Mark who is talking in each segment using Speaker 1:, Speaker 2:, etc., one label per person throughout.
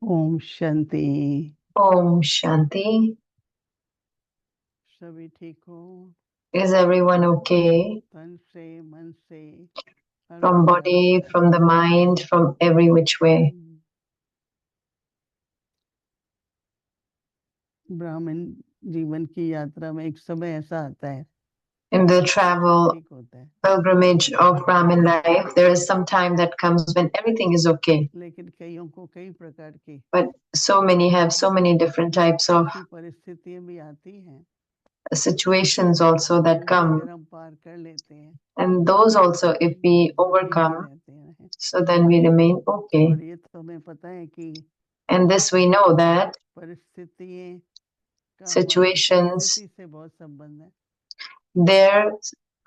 Speaker 1: Om Shanti.
Speaker 2: Om Shanti.
Speaker 1: सभी ठीक हो?
Speaker 2: Is everyone okay?
Speaker 1: तन से, मन से, हर
Speaker 2: From
Speaker 1: प्रकार
Speaker 2: body,
Speaker 1: से।
Speaker 2: from the mind, from every which way.
Speaker 1: ब्राह्मण जीवन की यात्रा में एक समय ऐसा आता है
Speaker 2: In the
Speaker 1: सब
Speaker 2: travel
Speaker 1: ठीक होता है,
Speaker 2: pilgrimage of Brahmin life, there is some time that comes when everything is okay.
Speaker 1: लेकिन कईयों को कई प्रकार की
Speaker 2: But so many have so many different types of
Speaker 1: ऐसी परिस्थितियां भी आती हैं,
Speaker 2: situations also that
Speaker 1: वो भी अगर
Speaker 2: come.
Speaker 1: हम पार कर लेते हैं
Speaker 2: And those also, if we
Speaker 1: तो ठीक ही
Speaker 2: overcome,
Speaker 1: रहते हैं।
Speaker 2: so then we remain okay.
Speaker 1: और ये तो हमें पता है कि
Speaker 2: And this we know that
Speaker 1: परिस्थितियां का हमारी
Speaker 2: situations,
Speaker 1: स्थिति से बहुत संबंध है।
Speaker 2: their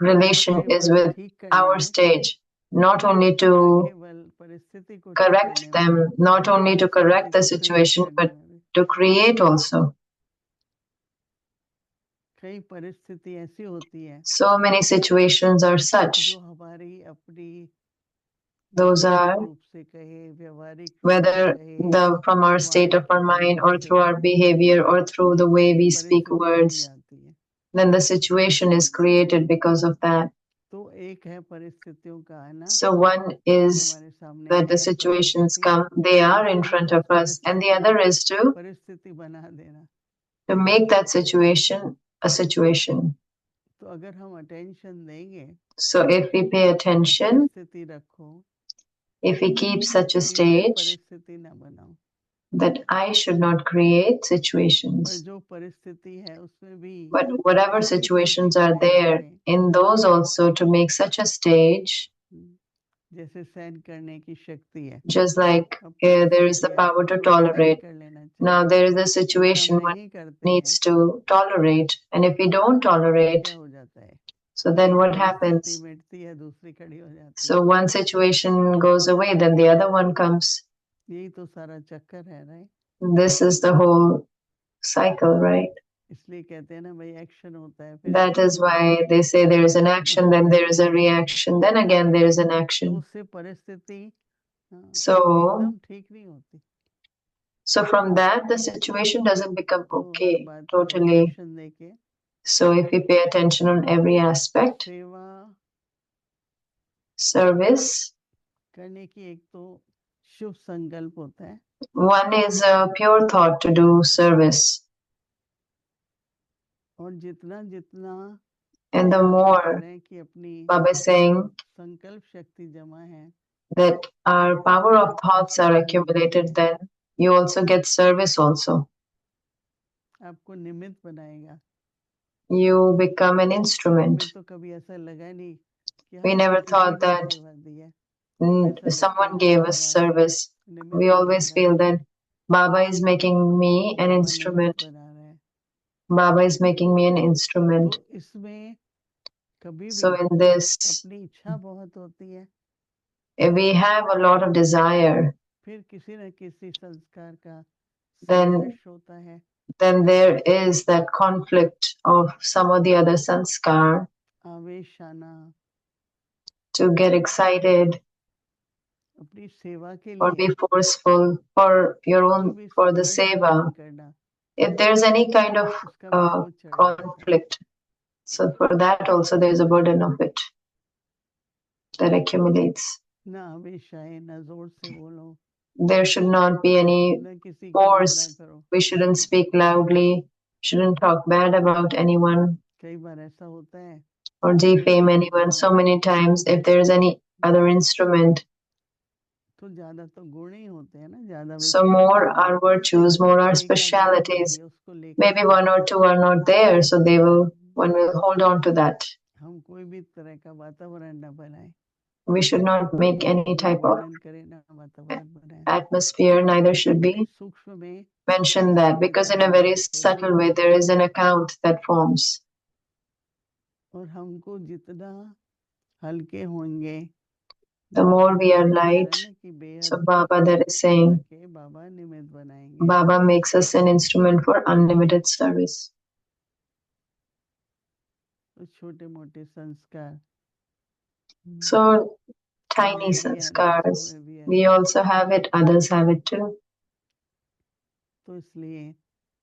Speaker 2: relation is
Speaker 1: केवल
Speaker 2: with
Speaker 1: ठीक करने
Speaker 2: our
Speaker 1: में,
Speaker 2: stage, not only
Speaker 1: न
Speaker 2: to
Speaker 1: केवल परिस्थिति को ठीक
Speaker 2: correct
Speaker 1: करने में,
Speaker 2: them, not only to correct the
Speaker 1: परिस्थिति को क्रिएट
Speaker 2: situation,
Speaker 1: करने
Speaker 2: but
Speaker 1: में भी।
Speaker 2: to create also.
Speaker 1: कई परिस्थिति ऐसी होती है
Speaker 2: So many situations are such.
Speaker 1: जो हमारी अपनी
Speaker 2: Those
Speaker 1: मानसिक
Speaker 2: are
Speaker 1: रूप से कहे, व्यवहारिक रूप से
Speaker 2: whether
Speaker 1: कहे,
Speaker 2: from our state
Speaker 1: Vani
Speaker 2: of
Speaker 1: के
Speaker 2: our mind
Speaker 1: माध्यम
Speaker 2: or through
Speaker 1: से
Speaker 2: our behavior or through the way we speak
Speaker 1: परिस्थिति बन
Speaker 2: words,
Speaker 1: जाती है।
Speaker 2: then the situation is created because of that.
Speaker 1: तो एक है परिस्थितियों का आना,
Speaker 2: So one is
Speaker 1: हमारे सामने
Speaker 2: that the
Speaker 1: है
Speaker 2: situations
Speaker 1: परिस्थिति,
Speaker 2: come, they are in
Speaker 1: दूसरी
Speaker 2: front
Speaker 1: उस
Speaker 2: of us, and the other is
Speaker 1: परिस्थिति बना देना।
Speaker 2: to make that situation a situation.
Speaker 1: तो अगर हम अटेंशन देंगे,
Speaker 2: So if we pay attention,
Speaker 1: स्थिति रखो,
Speaker 2: if we keep such a
Speaker 1: कि मैं
Speaker 2: stage
Speaker 1: परिस्थिति न बनाऊं,
Speaker 2: that I should not create
Speaker 1: पर
Speaker 2: situations,
Speaker 1: जो परिस्थिति है उसमें भी
Speaker 2: but whatever
Speaker 1: ऐसी स्थिति
Speaker 2: situations are
Speaker 1: बनाने
Speaker 2: there,
Speaker 1: से,
Speaker 2: in those also to make such a stage,
Speaker 1: जैसे सहन करने की शक्ति है,
Speaker 2: just like
Speaker 1: अब
Speaker 2: there is the
Speaker 1: परिस्थितियां
Speaker 2: power to
Speaker 1: तो सहन
Speaker 2: tolerate.
Speaker 1: कर लेना
Speaker 2: Now
Speaker 1: चाहिए।
Speaker 2: there is a
Speaker 1: अगर हम
Speaker 2: situation one
Speaker 1: नहीं करते
Speaker 2: needs
Speaker 1: हैं
Speaker 2: to tolerate, and if we don't
Speaker 1: क्या
Speaker 2: tolerate,
Speaker 1: हो जाता है,
Speaker 2: so then what
Speaker 1: परिस्थिति
Speaker 2: happens?
Speaker 1: मिटती है, दूसरी खड़ी हो जाती
Speaker 2: So
Speaker 1: है।
Speaker 2: one situation goes away, then the other one comes.
Speaker 1: यही तो सारा चक्कर है, right?
Speaker 2: This is the whole cycle, right?
Speaker 1: इसलिए कहते हैं ना भाई, एक्शन होता है, फिर
Speaker 2: That is why they say there is an action, then there is a reaction, then again there is an
Speaker 1: तो
Speaker 2: action.
Speaker 1: उससे परिस्थिति
Speaker 2: So
Speaker 1: एकदम ठीक नहीं होती।
Speaker 2: So from that, the situation doesn't become
Speaker 1: तो हर
Speaker 2: okay
Speaker 1: बात को
Speaker 2: totally.
Speaker 1: अटेंशन देके
Speaker 2: So if we pay attention on every aspect,
Speaker 1: सेवा
Speaker 2: service,
Speaker 1: करने की एक तो शुभ संकल्प होता है,
Speaker 2: one is a pure thought to do service.
Speaker 1: और जितना जितना
Speaker 2: And the more,
Speaker 1: कह रहे हैं कि अपनी
Speaker 2: Baba is saying
Speaker 1: संकल्प शक्ति जमा है,
Speaker 2: that our power of thoughts are accumulated, then you also get service also.
Speaker 1: आपको निमित्त बनाएगा।
Speaker 2: You become an instrument.
Speaker 1: हमें तो कभी ऐसा लगा नहीं कि
Speaker 2: We
Speaker 1: हमको
Speaker 2: never
Speaker 1: किसी
Speaker 2: thought
Speaker 1: ने
Speaker 2: that
Speaker 1: सेवा दी है। ऐसा लगता
Speaker 2: someone
Speaker 1: है कि
Speaker 2: gave us
Speaker 1: बाबा
Speaker 2: service.
Speaker 1: निमित्त
Speaker 2: We
Speaker 1: बना
Speaker 2: always
Speaker 1: रहा
Speaker 2: feel
Speaker 1: है,
Speaker 2: that Baba is making me an
Speaker 1: बाबा निमित्त
Speaker 2: instrument.
Speaker 1: बना रहा है।
Speaker 2: Baba is making me an instrument.
Speaker 1: तो इसमें कभी
Speaker 2: So
Speaker 1: भी
Speaker 2: in this,
Speaker 1: अपनी इच्छा बहुत होती है,
Speaker 2: if we have a lot of desire,
Speaker 1: फिर किसी न किसी संस्कार का
Speaker 2: then
Speaker 1: संघर्ष होता है,
Speaker 2: there is that conflict of some or the other sanskar
Speaker 1: आवेश आना,
Speaker 2: to get excited
Speaker 1: अपनी सेवा के
Speaker 2: or
Speaker 1: लिए
Speaker 2: be forceful for your
Speaker 1: कोई
Speaker 2: own,
Speaker 1: भी
Speaker 2: for the
Speaker 1: संघर्ष
Speaker 2: seva.
Speaker 1: उत्पन्न करना,
Speaker 2: If there's any kind of
Speaker 1: उसका भी बोझ चढ़ जाता है।
Speaker 2: conflict, so for that also there's a burden of it that accumulates.
Speaker 1: ना आवेश आए, ना जोर से बोलो,
Speaker 2: There should not be any
Speaker 1: ना किसी की निंदा
Speaker 2: force.
Speaker 1: करो।
Speaker 2: We shouldn't speak loudly, shouldn't talk bad about anyone
Speaker 1: कई बार ऐसा होता है
Speaker 2: or defame anyone. So many times, if there's any other instrument,
Speaker 1: तो ज्यादा तो गुण ही होते हैं ना, ज्यादा
Speaker 2: so more our virtues, more our
Speaker 1: एक आध गुण
Speaker 2: specialities.
Speaker 1: होती है, उसको लेकर
Speaker 2: Maybe one or two are not there, so one will hold on to that.
Speaker 1: हम कोई भी तरह का वातावरण न बनाए,
Speaker 2: We should not make any
Speaker 1: ना
Speaker 2: type of
Speaker 1: वर्णन करें, ना वातावरण बनाए।
Speaker 2: atmosphere, neither should
Speaker 1: बड़े
Speaker 2: be
Speaker 1: सूक्ष्म में
Speaker 2: mention that, because in a very subtle way there is an account that forms.
Speaker 1: और हमको जितना हल्के होंगे,
Speaker 2: The more we are
Speaker 1: कह रहा
Speaker 2: light,
Speaker 1: है ना कि बेहद
Speaker 2: so Baba that is saying,
Speaker 1: के बाबा निमित्त बनाएंगे।
Speaker 2: Baba makes us an instrument for unlimited service.
Speaker 1: तो छोटे मोटे संस्कार,
Speaker 2: So tiny
Speaker 1: में भी है, दूसरों
Speaker 2: sanskars,
Speaker 1: में भी है,
Speaker 2: we also have it, others have it too.
Speaker 1: तो इसलिए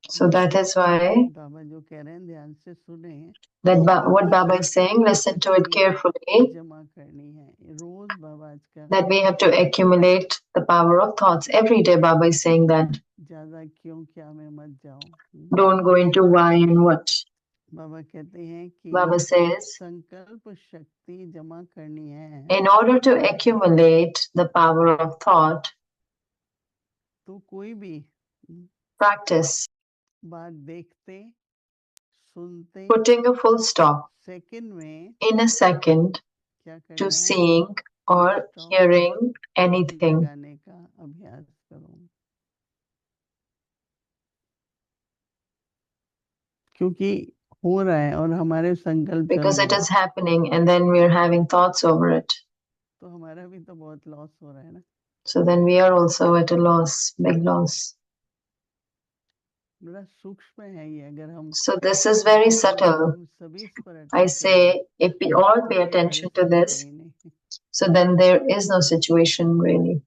Speaker 2: So that is why
Speaker 1: बाबा जो कह रहे हैं ध्यान से सुने,
Speaker 2: that what Baba is saying, listen to it carefully,
Speaker 1: जमा करनी है रोज बाबा आजकल
Speaker 2: that we have to accumulate the power of thoughts. Every day Baba is saying that.
Speaker 1: ज्यादा क्यों क्या में मत जाओ.
Speaker 2: Don't go into why and what.
Speaker 1: बाबा कहते हैं कि
Speaker 2: Baba says,
Speaker 1: संकल्प शक्ति जमा करनी है.
Speaker 2: in order to accumulate the power of thought,
Speaker 1: तो कोई भी
Speaker 2: practice
Speaker 1: बात देखते सुनते
Speaker 2: putting a full stop
Speaker 1: second में
Speaker 2: in a second
Speaker 1: क्या करना
Speaker 2: to
Speaker 1: है,
Speaker 2: seeing or hearing anything.
Speaker 1: लगाने का अभ्यास करो. क्योंकि हो रहा है और हमारे संकल्प चल
Speaker 2: Because
Speaker 1: रहे
Speaker 2: it
Speaker 1: हैं,
Speaker 2: is happening and then we're having thoughts over it.
Speaker 1: तो हमारा भी तो बहुत लॉस हो रहा है ना.
Speaker 2: So then we are also at a loss, big loss.
Speaker 1: बड़ा सूक्ष्म है ये. अगर हम
Speaker 2: So this is very subtle.
Speaker 1: हम सभी इस पर
Speaker 2: I
Speaker 1: attention
Speaker 2: say, if we all
Speaker 1: दें,
Speaker 2: pay
Speaker 1: तो कोई
Speaker 2: attention to
Speaker 1: परेशानी
Speaker 2: this,
Speaker 1: है ही नहीं.
Speaker 2: so then there is no situation really.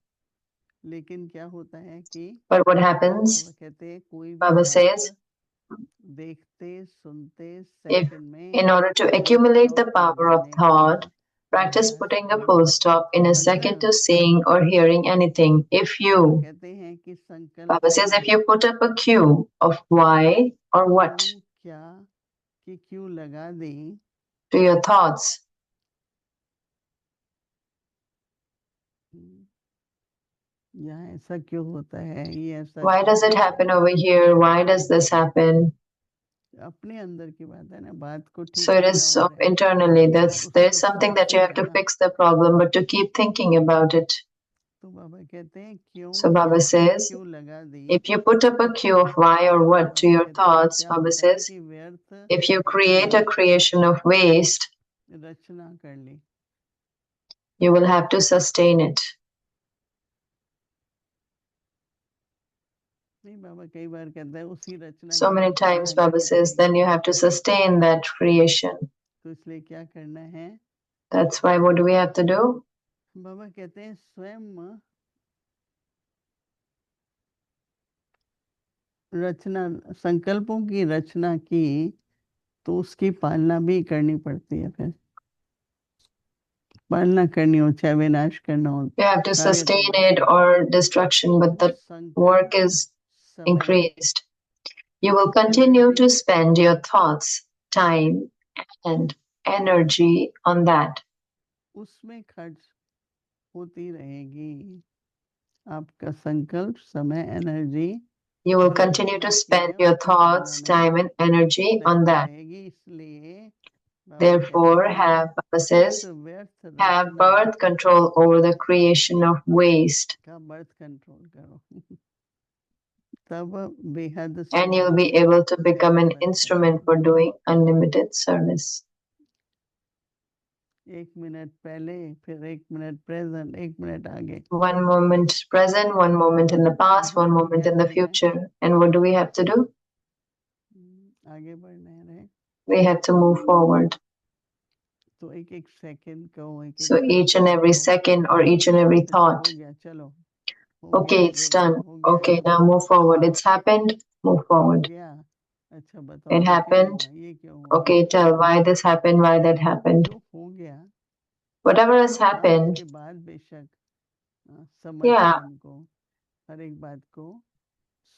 Speaker 1: लेकिन क्या होता है कि
Speaker 2: But what
Speaker 1: बाबा
Speaker 2: happens?
Speaker 1: कहते हैं कोई भी
Speaker 2: Baba says,
Speaker 1: बात देखते सुनते
Speaker 2: if
Speaker 1: सेकंड में
Speaker 2: in order to accumulate the power of thought, practice putting a full stop in a second to seeing or hearing anything. If you,
Speaker 1: कहते हैं कि संकल्प
Speaker 2: Baba says, if you put up a cue of why or what
Speaker 1: क्या कि क्यों लगा दें
Speaker 2: to your thoughts,
Speaker 1: यहाँ ऐसा क्यों होता है, ये ऐसा
Speaker 2: why does it happen over here? Why does this happen?
Speaker 1: अपने अंदर की बात है ना. बात को ठीक
Speaker 2: So it is of internally. There's something that you have to fix the problem, but to keep thinking about it.
Speaker 1: तो बाबा कहते हैं क्यों
Speaker 2: So Baba says,
Speaker 1: क्यों लगा दी.
Speaker 2: if you put up a cue of why or what to your thoughts, Baba says, if you create a creation of waste,
Speaker 1: रचना कर ली.
Speaker 2: you will have to sustain it.
Speaker 1: नहीं बाबा कई बार कहता है उसी रचना
Speaker 2: So many times Baba says, then you have to sustain that creation.
Speaker 1: तो इसलिए क्या करना है.
Speaker 2: That's why what do we have to do?
Speaker 1: बाबा कहते हैं स्वयं रचना संकल्पों की रचना की तो उसकी पालना भी करनी पड़ती है. फिर पालना करनी हो चाहे विनाश करना हो.
Speaker 2: You have to sustain it or destruction, but the work is increased. You will continue to spend your thoughts, time, and energy on that.
Speaker 1: उसमें खर्च होती रहेगी. आपका संकल्प समय energy.
Speaker 2: You will continue to spend your thoughts, time, and energy on that.
Speaker 1: इसलिए
Speaker 2: Therefore, Baba says, have birth control over the creation of waste.
Speaker 1: का birth control करो. तब बेहद
Speaker 2: And you'll be able to become an instrument for doing unlimited service.
Speaker 1: 1 minute पहले फिर 1 minute present 1 minute आगे.
Speaker 2: 1 moment present, 1 moment in the past, 1 moment in the future. And what do we have to do?
Speaker 1: आगे बढ़ना है.
Speaker 2: We have to move forward.
Speaker 1: तो एक second को
Speaker 2: So each and every second or each and every thought.
Speaker 1: चलो.
Speaker 2: Okay, it's done. Okay, now move forward. It's happened. Move forward.
Speaker 1: अच्छा बताओ.
Speaker 2: It happened. Okay, tell why this happened, why that happened.
Speaker 1: हो गया.
Speaker 2: Whatever has happened.
Speaker 1: उसके बाद बेशक
Speaker 2: Yeah.
Speaker 1: को हर एक बात को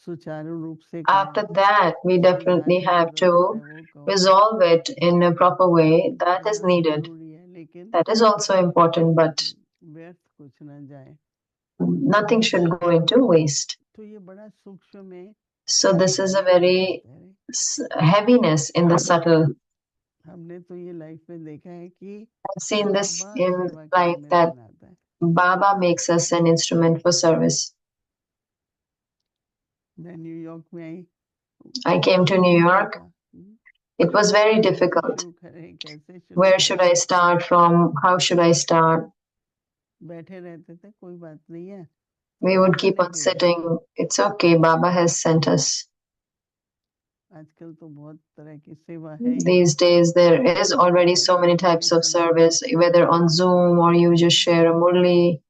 Speaker 1: सुचारू रूप से.
Speaker 2: After that, we definitely have to resolve it in a proper way. That is needed. That is also important, but
Speaker 1: व्यर्थ कुछ ना जाए.
Speaker 2: nothing should go into waste.
Speaker 1: तो ये बड़ा सूक्ष्म में.
Speaker 2: So this is a very heaviness in the subtle.
Speaker 1: हमने तो ये लाइफ में देखा है कि
Speaker 2: I've seen this in life that Baba makes us an instrument for service.
Speaker 1: New York में
Speaker 2: I came to New York. It was very difficult. Where should I start from? How should I start?
Speaker 1: बैठे रहते थे कोई बात नहीं है.
Speaker 2: We would keep on sitting. It's okay. Baba has sent us.
Speaker 1: आजकल तो बहुत तरह की सेवा है.
Speaker 2: These days there is already so many types of service, whether on Zoom or you just share a murli.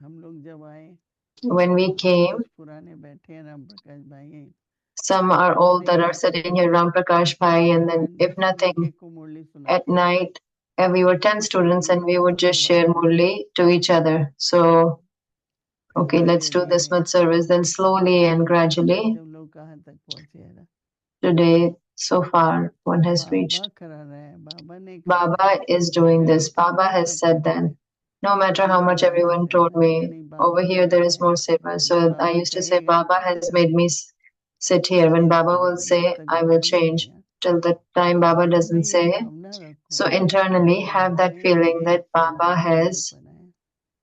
Speaker 1: हम लोग जब आए
Speaker 2: when we came, some are old that are sitting here, Ram Prakash Bhai, and then if nothing, at night, we were 10 students and we would just share Murli to each other. So, okay, let's do this much service. Then slowly and gradually, today, so far, one has reached. Baba is doing this. Baba has said that no matter how much everyone told me, over here there is more seva. So I used to say, Baba has made me sit here. When Baba will say, I will change. Till the time Baba doesn't say. So internally, have that feeling that Baba has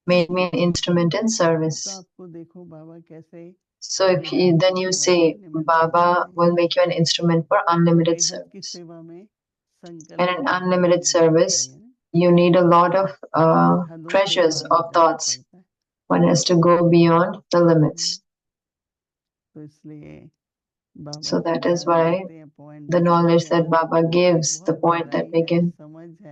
Speaker 2: made me an instrument in service. So if you, then you say, Baba will make you an instrument for unlimited service. And in unlimited service, you need a lot of treasures of thoughts. One has to go beyond the limits. So that is why the knowledge that Baba gives, the point that we give,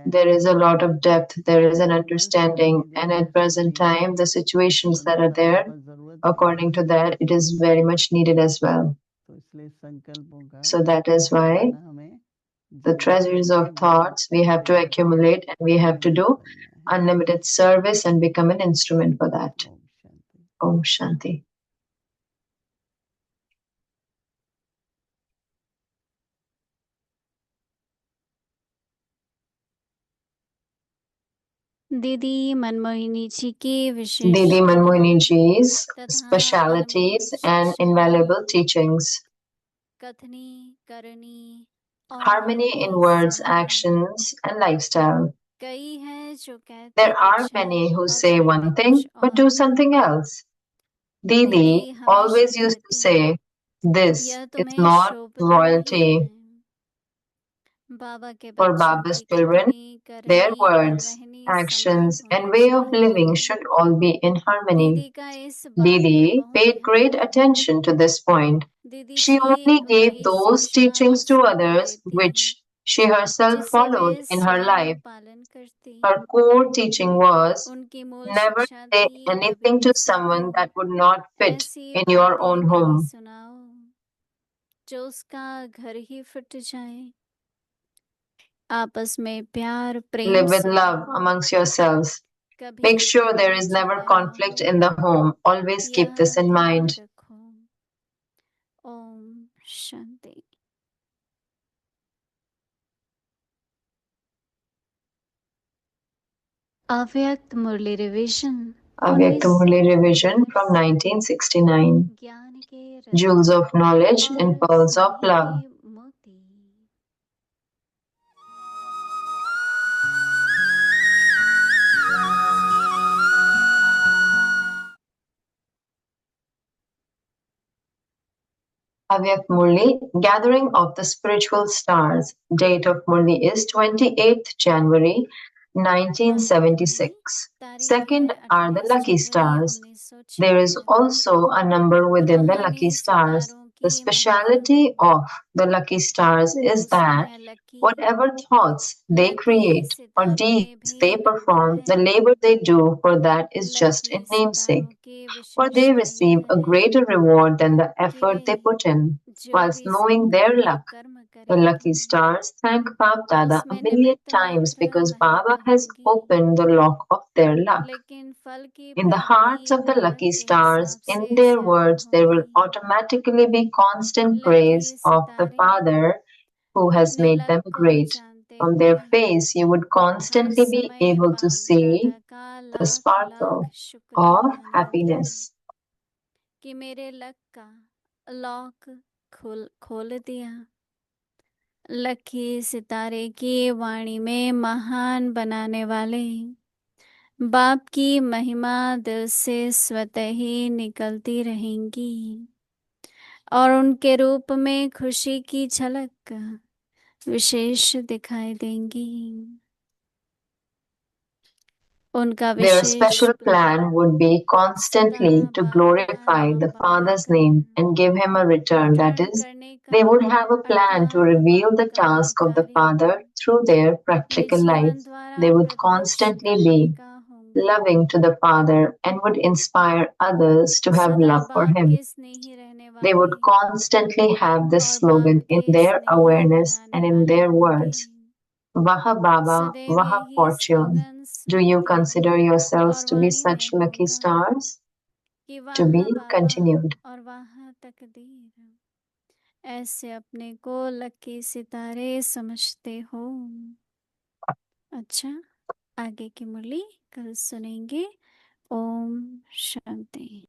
Speaker 2: there is a lot of depth, there is an understanding, and at present time, the situations that are there, according to that, it is very much needed as well. So that is why the treasures of thoughts we have to accumulate and we have to do unlimited service and become an instrument for that. Om Shanti.
Speaker 3: दीदी मनमोहिनी जी की विशेष
Speaker 2: Didi Manmohini Ji's specialities and invaluable teachings.
Speaker 3: कथनी करनी
Speaker 2: Harmony in words, actions, and lifestyle.
Speaker 3: कई हैं जो कहते
Speaker 2: There are many who say one thing but do something else. Didi always used to say, this is not royalty. For Baba's children, their words, actions, and way of living should all be in harmony. Didi paid great attention to this point. She only gave those teachings to others which she herself followed in her life. Her core teaching was never say anything to someone that would not fit in your own home.
Speaker 3: जो उसका घर ही फट जाए आपस में प्यार प्रेम
Speaker 2: Live with love amongst yourselves. Make sure there is never conflict in the home. Always keep this in mind.
Speaker 3: Om Shanti. Avyakt Murli Revision.
Speaker 2: Avyakt Murli Revision from 1969. Jewels of Knowledge and Pearls of Love. Avyakt Murli, Gathering of the Spiritual Stars. Date of Murli is 28th January 1976. Second are the lucky stars. There is also a number within the lucky stars. The speciality of the lucky stars is that whatever thoughts they create or deeds they perform, the labor they do for that is just in namesake. For they receive a greater reward than the effort they put in. Whilst knowing their luck, the lucky stars thank Bab Dada a million times because Baba has opened the lock of their luck. In the hearts of the lucky stars, in their words, there will automatically be constant praise of the Father who has made them great. From their face, you would constantly be able to see the sparkle of happiness.
Speaker 3: कि मेरे luck का lock खोल दिया lucky सितारे की वाणी में महान बनाने वाले बाप की महिमा दिल से स्वतः ही निकलती रहेंगी और उनके रूप में खुशी की झलक विशेष दिखाई देंगी
Speaker 2: Their special plan would be constantly to glorify the Father's name and give him a return. That is, they would have a plan to reveal the task of the Father through their practical life. They would constantly be loving to the Father and would inspire others to have
Speaker 3: सदा
Speaker 2: love for
Speaker 3: बाप
Speaker 2: Him.
Speaker 3: के स्नेही रहने
Speaker 2: They would
Speaker 3: वाले
Speaker 2: constantly have this
Speaker 3: और बाप
Speaker 2: slogan in
Speaker 3: के
Speaker 2: their
Speaker 3: Snehi
Speaker 2: awareness
Speaker 3: बनाने
Speaker 2: and in
Speaker 3: वाले
Speaker 2: their
Speaker 3: होंगे
Speaker 2: words. Vaha Baba,
Speaker 3: सदैव
Speaker 2: Vaha
Speaker 3: यही
Speaker 2: Fortune.
Speaker 3: Slogan
Speaker 2: Do you
Speaker 3: Smriti
Speaker 2: consider yourselves
Speaker 3: और
Speaker 2: to be
Speaker 3: वाणी में
Speaker 2: such lucky
Speaker 3: होगा
Speaker 2: stars?
Speaker 3: कि
Speaker 2: To be
Speaker 3: वाह बाबा
Speaker 2: continued.
Speaker 3: और वाह तकदीर ऐसे अपने को लकी सितारे समझते हो। अच्छा, आगे की मुरली कल सुनेंगे। Om Shanti.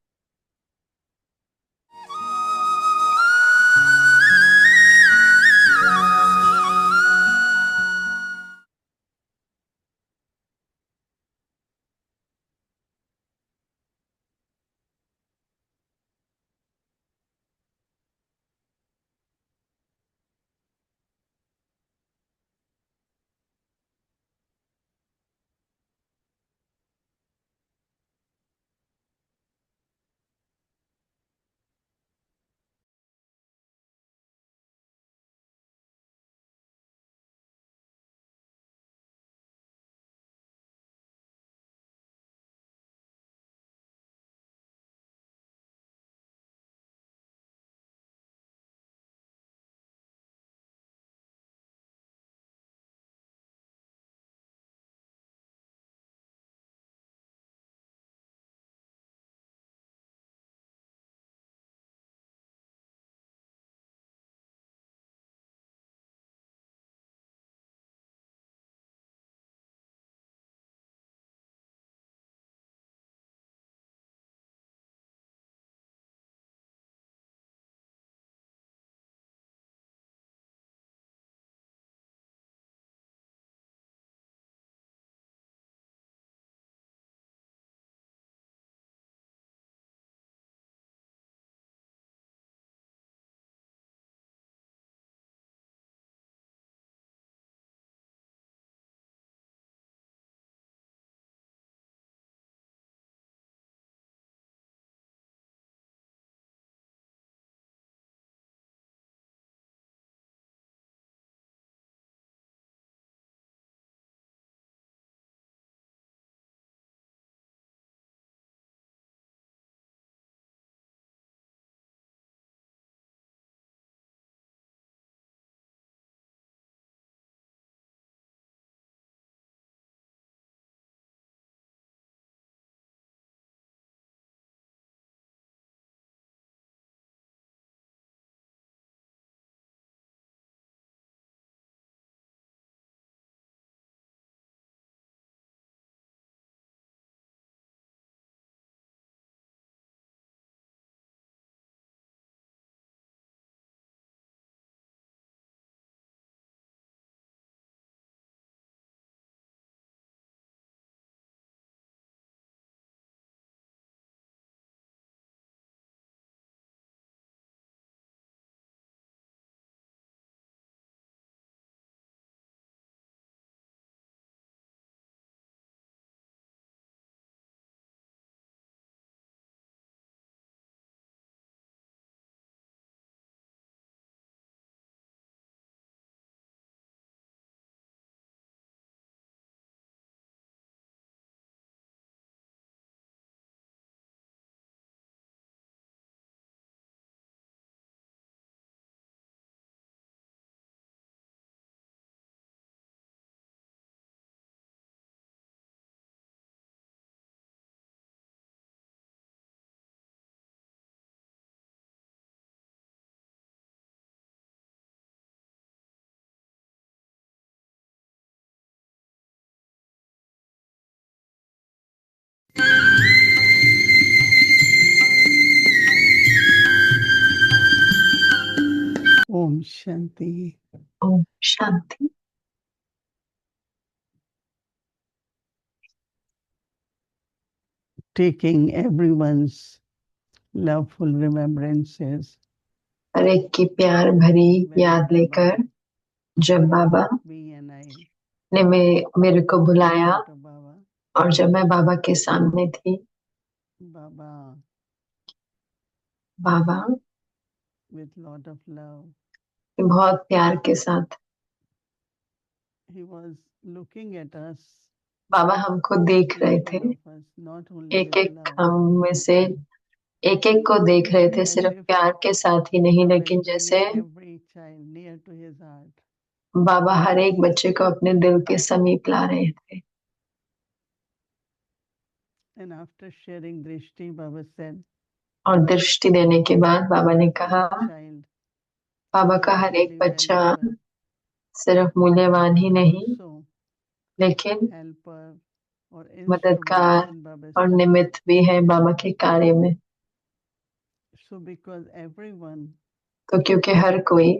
Speaker 1: Om Shanti.
Speaker 2: Om Shanti.
Speaker 1: Taking everyone's loveful remembrances.
Speaker 2: हर एक की प्यार भरी याद लेकर जब बाबा
Speaker 1: Me and I
Speaker 2: ने मेरे को बुलाया
Speaker 1: to Baba.
Speaker 2: और जब मैं बाबा के सामने थी,
Speaker 1: Baba
Speaker 2: Baba
Speaker 1: with lot of love.
Speaker 2: बहुत प्यार के साथ
Speaker 1: He was looking at us
Speaker 2: बाबा हमको देख रहे
Speaker 1: each
Speaker 2: थे,
Speaker 1: one of us, not only
Speaker 2: एक
Speaker 1: with
Speaker 2: एक
Speaker 1: love,
Speaker 2: हम में से एक एक को देख रहे थे,
Speaker 1: as
Speaker 2: सिर्फ
Speaker 1: if
Speaker 2: प्यार के साथ ही नहीं,
Speaker 1: Baba
Speaker 2: लेकिन
Speaker 1: is
Speaker 2: जैसे
Speaker 1: bringing every child near to his heart.
Speaker 2: बाबा हर एक बच्चे को अपने दिल के समीप ला रहे थे।
Speaker 1: And after sharing Drishti, Baba said,
Speaker 2: और दृष्टि देने के बाद बाबा ने कहा,
Speaker 1: every child
Speaker 2: बाबा
Speaker 1: is
Speaker 2: का
Speaker 1: not
Speaker 2: हर एक
Speaker 1: only
Speaker 2: बच्चा
Speaker 1: valuable,
Speaker 2: सिर्फ मूल्यवान ही
Speaker 1: but
Speaker 2: नहीं,
Speaker 1: also
Speaker 2: लेकिन
Speaker 1: helper or instrument
Speaker 2: मददगार
Speaker 1: in Baba's
Speaker 2: और
Speaker 1: service.
Speaker 2: निमित्त भी है बाबा के कार्य में।
Speaker 1: So because everyone
Speaker 2: तो क्योंकि हर कोई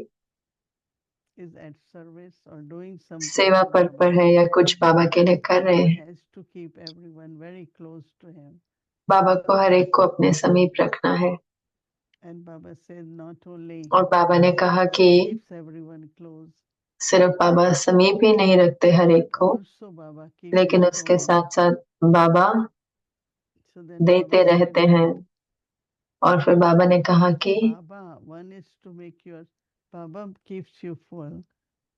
Speaker 1: is at service or doing something
Speaker 2: सेवा
Speaker 1: for
Speaker 2: पर
Speaker 1: Baba,
Speaker 2: है या कुछ बाबा के लिए कर रहे
Speaker 1: Baba
Speaker 2: हैं,
Speaker 1: has to keep everyone very close to him.
Speaker 2: बाबा को हर एक को अपने समीप रखना है।
Speaker 1: And Baba said not only
Speaker 2: और बाबा ने कहा कि
Speaker 1: keeps everyone close,
Speaker 2: सिर्फ बाबा समीप ही नहीं रखते हर एक
Speaker 1: but
Speaker 2: को,
Speaker 1: also Baba keeps
Speaker 2: लेकिन उसके
Speaker 1: bestowing.
Speaker 2: साथ साथ बाबा
Speaker 1: So then
Speaker 2: देते
Speaker 1: Baba
Speaker 2: रहते
Speaker 1: said,
Speaker 2: हैं। और फिर बाबा ने कहा कि
Speaker 1: Baba, one is to make your Baba keeps you full.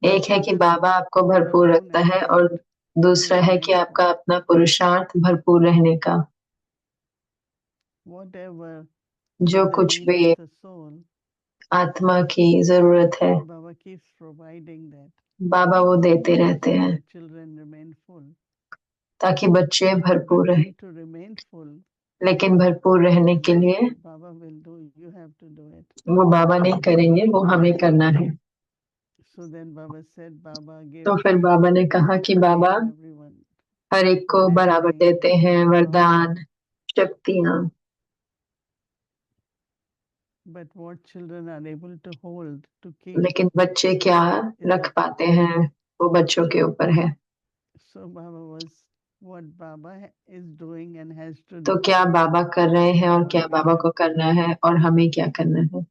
Speaker 2: एक है कि बाबा आपको भरपूर रखता है और दूसरा है कि आपका अपना पुरुषार्थ भरपूर रहने का।
Speaker 1: Whatever
Speaker 2: जो
Speaker 1: the
Speaker 2: कुछ
Speaker 1: need
Speaker 2: भी
Speaker 1: of the soul,
Speaker 2: आत्मा की जरूरत है,
Speaker 1: Baba keeps providing that
Speaker 2: बाबा वो देते रहते
Speaker 1: so
Speaker 2: हैं
Speaker 1: that children remain full.
Speaker 2: ताकि बच्चे भरपूर
Speaker 1: But
Speaker 2: रहे।
Speaker 1: then to remain full,
Speaker 2: लेकिन भरपूर रहने के लिए
Speaker 1: Baba will do, you have to do it.
Speaker 2: वो बाबा नहीं करेंगे, वो हमें करना है।
Speaker 1: So then Baba said, Baba gives
Speaker 2: तो फिर बाबा ने कहा कि बाबा
Speaker 1: everyone
Speaker 2: हर एक को बराबर
Speaker 1: blessing,
Speaker 2: देते हैं, वरदान, शक्तियां,
Speaker 1: but what children are able to hold, to keep.
Speaker 2: लेकिन बच्चे क्या रख पाते हैं वो बच्चों के ऊपर है।
Speaker 1: So Baba was what Baba is doing and has to
Speaker 2: तो
Speaker 1: do.
Speaker 2: क्या बाबा कर रहे हैं और क्या बाबा को करना है और हमें क्या करना है,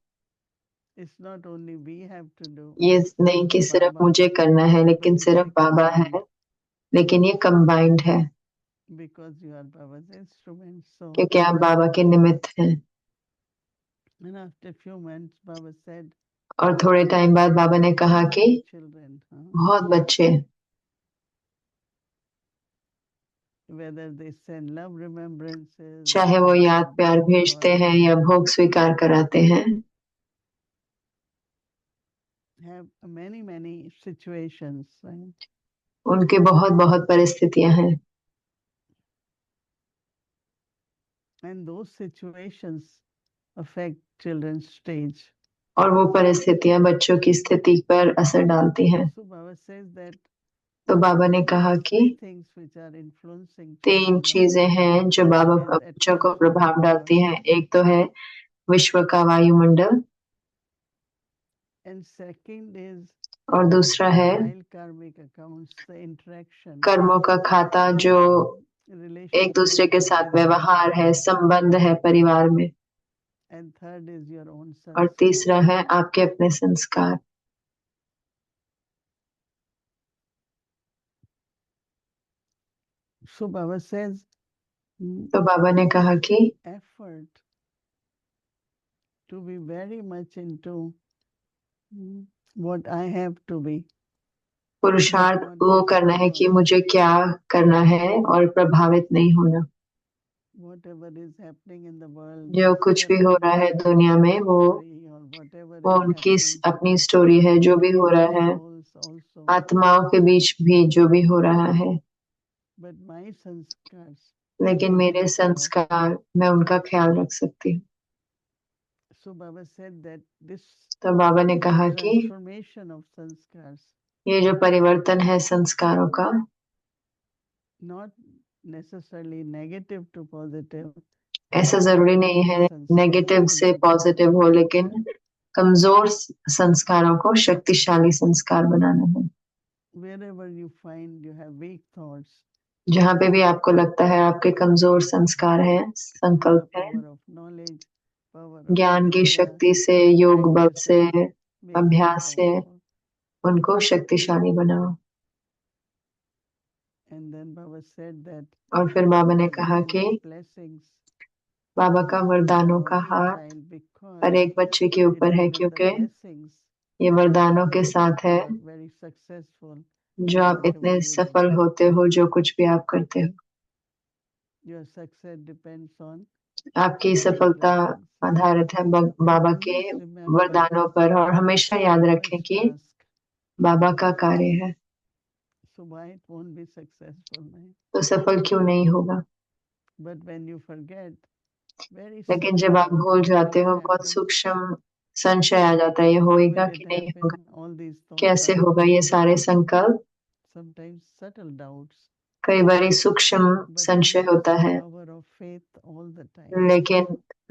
Speaker 1: It's not only we have to do.
Speaker 2: ये नहीं कि सिर्फ
Speaker 1: Baba,
Speaker 2: मुझे करना है, लेकिन
Speaker 1: but
Speaker 2: सिर्फ
Speaker 1: it's
Speaker 2: बाबा है,
Speaker 1: combined
Speaker 2: लेकिन ये कंबाइंड है
Speaker 1: because you are Baba's instrument. So
Speaker 2: क्योंकि आप बाबा के निमित्त हैं।
Speaker 1: and after a few months, Baba said,
Speaker 2: और थोड़े टाइम बाद बाबा ने कहा कि
Speaker 1: children,
Speaker 2: बहुत बच्चे,
Speaker 1: whether they send love remembrances,
Speaker 2: चाहे वो याद प्यार भेजते हैं या भोग स्वीकार कराते हैं,
Speaker 1: have many situations, right?
Speaker 2: उनके बहुत बहुत परिस्थितियां हैं।
Speaker 1: And those situations affect children's stage.
Speaker 2: और वो परिस्थितियां बच्चों की स्थिति पर असर डालती हैं।
Speaker 1: So Baba says that
Speaker 2: तो बाबा ने कहा कि
Speaker 1: three things which are influencing
Speaker 2: तीन
Speaker 1: children,
Speaker 2: चीजें हैं जो बाबा बच्चों को प्रभाव डालती हैं। एक तो है विश्व का वायुमंडल,
Speaker 1: and second is
Speaker 2: और दूसरा है
Speaker 1: child karmic accounts, the interaction,
Speaker 2: कर्मों का खाता, जो एक दूसरे के साथ व्यवहार है, संबंध है परिवार में,
Speaker 1: and third is your own
Speaker 2: और
Speaker 1: sanskar.
Speaker 2: तीसरा है आपके अपने संस्कार।
Speaker 1: So Baba says,
Speaker 2: तो बाबा ने कहा कि
Speaker 1: effort to be very much into what I have to be.
Speaker 2: पुरुषार्थ वो करना है कि मुझे क्या करना है और प्रभावित नहीं होना।
Speaker 1: Whatever is happening in the world,
Speaker 2: जो कुछ भी हो रहा है दुनिया में वो उनकी अपनी स्टोरी है। जो भी हो रहा है आत्माओं के बीच भी जो भी हो रहा है,
Speaker 1: but my sanskars,
Speaker 2: लेकिन मेरे संस्कार मैं उनका ख्याल रख सकती हूँ।
Speaker 1: so Baba said that this
Speaker 2: तो बाबा ने कहा कि
Speaker 1: transformation of sanskars,
Speaker 2: ये जो परिवर्तन है संस्कारों का,
Speaker 1: not necessarily negative to positive,
Speaker 2: ऐसा जरूरी नहीं है नेगेटिव से पॉजिटिव हो, लेकिन कमजोर संस्कारों को शक्तिशाली संस्कार बनाना है।
Speaker 1: wherever you find you have weak thoughts,
Speaker 2: जहाँ पे भी आपको लगता है आपके कमजोर संस्कार हैं, संकल्प है,
Speaker 1: power of knowledge, power of
Speaker 2: ज्ञान की
Speaker 1: yoga,
Speaker 2: शक्ति से, योग बल से,
Speaker 1: make them
Speaker 2: अभ्यास से
Speaker 1: powerful.
Speaker 2: उनको शक्तिशाली बनाओ।
Speaker 1: And then Baba said that
Speaker 2: और फिर बाबा ने कहा कि
Speaker 1: blessings
Speaker 2: बाबा का वरदानों का
Speaker 1: every
Speaker 2: हाथ
Speaker 1: child, because
Speaker 2: हर एक बच्चे के
Speaker 1: it
Speaker 2: ऊपर
Speaker 1: is
Speaker 2: है,
Speaker 1: with the
Speaker 2: क्योंकि
Speaker 1: blessings
Speaker 2: ये वरदानों के साथ है
Speaker 1: they are very successful
Speaker 2: जो आप इतने सफल होते हो, जो कुछ भी आप करते हो,
Speaker 1: your success depends on
Speaker 2: आपकी सफलता आधारित है बाबा के
Speaker 1: always remember
Speaker 2: वरदानों पर। और हमेशा याद रखें कि
Speaker 1: task,
Speaker 2: बाबा का कार्य है,
Speaker 1: so why it won't be successful, नहीं?
Speaker 2: तो सफल क्यों नहीं होगा।
Speaker 1: But when you forget, very
Speaker 2: लेकिन जब आप
Speaker 1: subtle
Speaker 2: भूल जाते हो,
Speaker 1: will
Speaker 2: बहुत
Speaker 1: happen.
Speaker 2: सूक्ष्म संशय आ जाता है, ये होएगा
Speaker 1: Will
Speaker 2: कि
Speaker 1: it
Speaker 2: नहीं होगा,
Speaker 1: happen? All these thoughts
Speaker 2: कैसे
Speaker 1: are
Speaker 2: होगा। ये सारे संकल्प
Speaker 1: sometimes subtle doubts,
Speaker 2: कई बार सूक्ष्म
Speaker 1: but
Speaker 2: संशय
Speaker 1: use
Speaker 2: होता है,
Speaker 1: power of faith all the time.
Speaker 2: लेकिन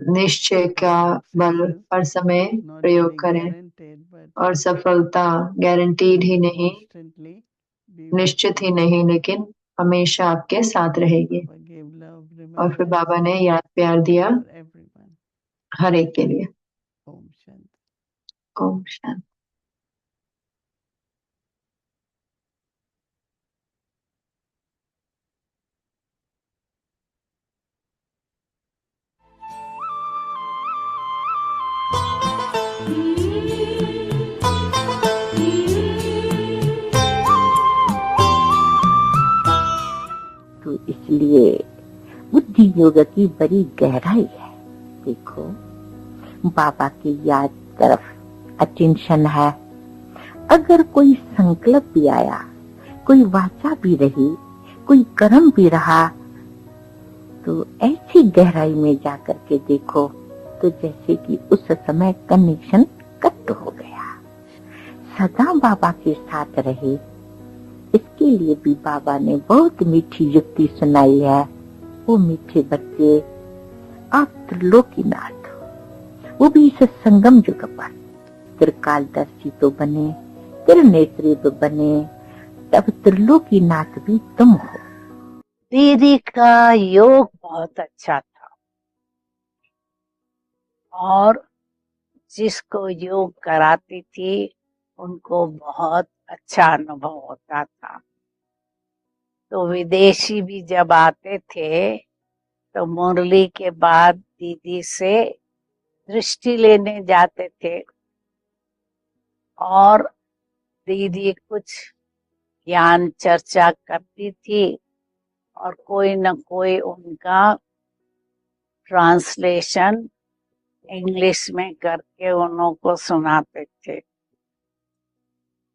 Speaker 2: निश्चय का बल
Speaker 1: Success is
Speaker 2: हर समय
Speaker 1: not
Speaker 2: प्रयोग
Speaker 1: only
Speaker 2: करें।
Speaker 1: guaranteed, but
Speaker 2: और सफलता गारंटीड ही नहीं,
Speaker 1: constantly be with
Speaker 2: निश्चित ही
Speaker 1: you.
Speaker 2: नहीं, लेकिन हमेशा आपके साथ रहेगी।
Speaker 1: Baba gave love,
Speaker 2: और फिर बाबा
Speaker 1: remembrance
Speaker 2: ने याद प्यार दिया
Speaker 1: for everyone.
Speaker 2: हर एक के लिए।
Speaker 1: Om Shanti.
Speaker 2: ओम शांति।
Speaker 4: तो इसलिए बुद्धि योग की बड़ी गहराई है। देखो, बाबा की याद तरफ अटेंशन है। अगर कोई संकल्प भी आया, कोई वाचा भी रही, कोई कर्म भी रहा, तो ऐसी गहराई में जाकर के देखो तो जैसे कि उस समय कनेक्शन कट हो गया। सदा बाबा के साथ रहे, इसके लिए भी बाबा ने बहुत मीठी युक्ति सुनाई है। वो मीठे बच्चे, आप त्रिलोकीनाथ हो, वो भी इस संगम युग पर त्रिकालदर्शी तो बने, त्रिनेत्री तो बने, तब त्रिलोकीनाथ भी तुम हो।
Speaker 5: दीदी का योग बहुत अच्छा था और जिसको योग कराती थी उनको बहुत अच्छा अनुभव होता था। तो विदेशी भी जब आते थे तो मुरली के बाद दीदी से दृष्टि लेने जाते थे और दीदी कुछ ज्ञान चर्चा करती थी और कोई न कोई उनका ट्रांसलेशन इंग्लिश में करके उन्हों को सुनाते थे।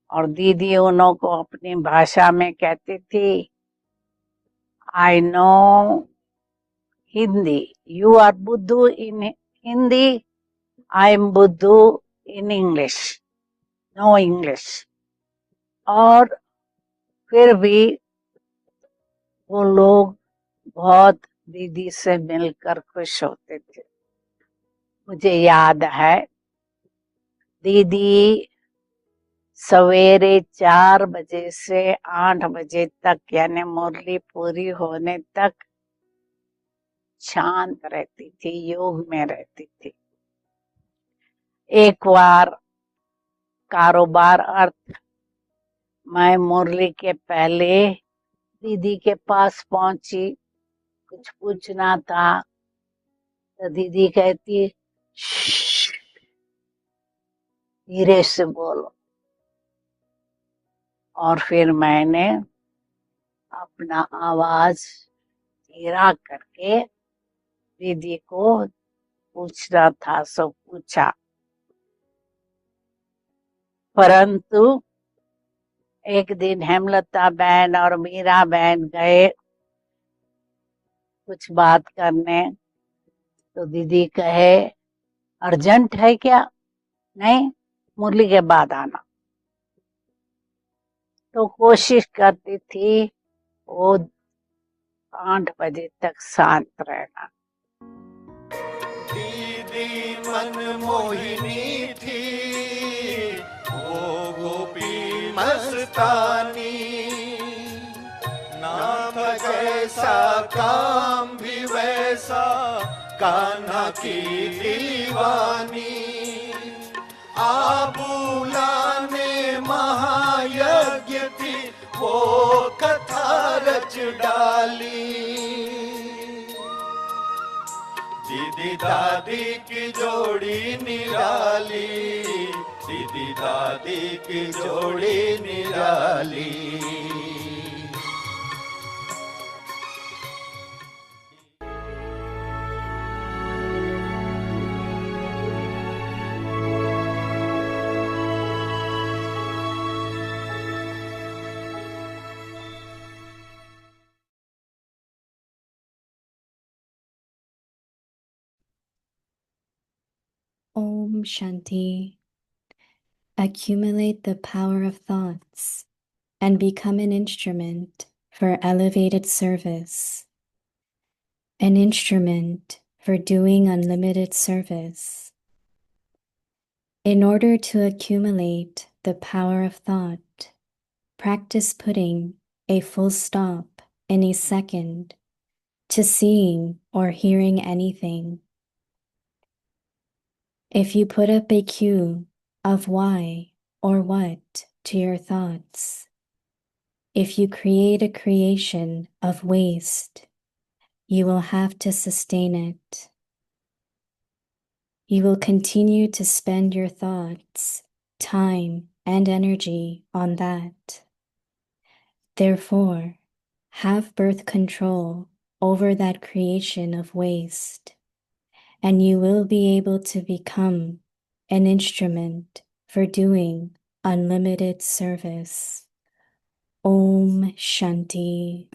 Speaker 5: और दीदी उन्हों को अपनी भाषा में कहती थी, I know Hindi, you are बुद्धू इन हिंदी, आई एम बुद्धू इन इंग्लिश, नो इंग्लिश। और फिर भी वो लोग बहुत दीदी से मिलकर खुश होते थे। मुझे याद है दीदी सवेरे 4 बजे से 8 बजे तक, यानी मुरली पूरी होने तक शांत रहती थी, योग में रहती थी। एक बार कारोबार अर्थ मैं मुरली के पहले दीदी के पास पहुंची, कुछ पूछना था तो दीदी कहती, धीरे से बोलो। और फिर मैंने अपना आवाज धीरा करके दीदी को पूछना था सो पूछा। परंतु एक दिन हेमलता बहन और मीरा बहन गए कुछ बात करने, तो दीदी कहे, अर्जेंट है क्या? नहीं, मुरली के बाद आना। तो कोशिश करती थी वो 8 बजे तक शांत रहना।
Speaker 6: दीदी मन मोहिनी थी, वो गोपी मस्तानी, नाम जैसा काम भी वैसा, कान्हा की दीवानी। आबूला ने महायज्ञ थी, वो कथा रच डाली। दीदी दादी की जोड़ी निराली, दीदी दादी की जोड़ी निराली।
Speaker 3: Om Shanti. Accumulate the power of thoughts and become an instrument for elevated service, an instrument for doing unlimited service. In order to accumulate the power of thought, practice putting a full stop in a second to seeing or hearing anything. If you put up a cue of why or what to your thoughts, if you create a creation of waste, you will have to sustain it. You will continue to spend your thoughts, time, and energy on that. Therefore, have birth control over that creation of waste, and you will be able to become an instrument for doing unlimited service. Om Shanti.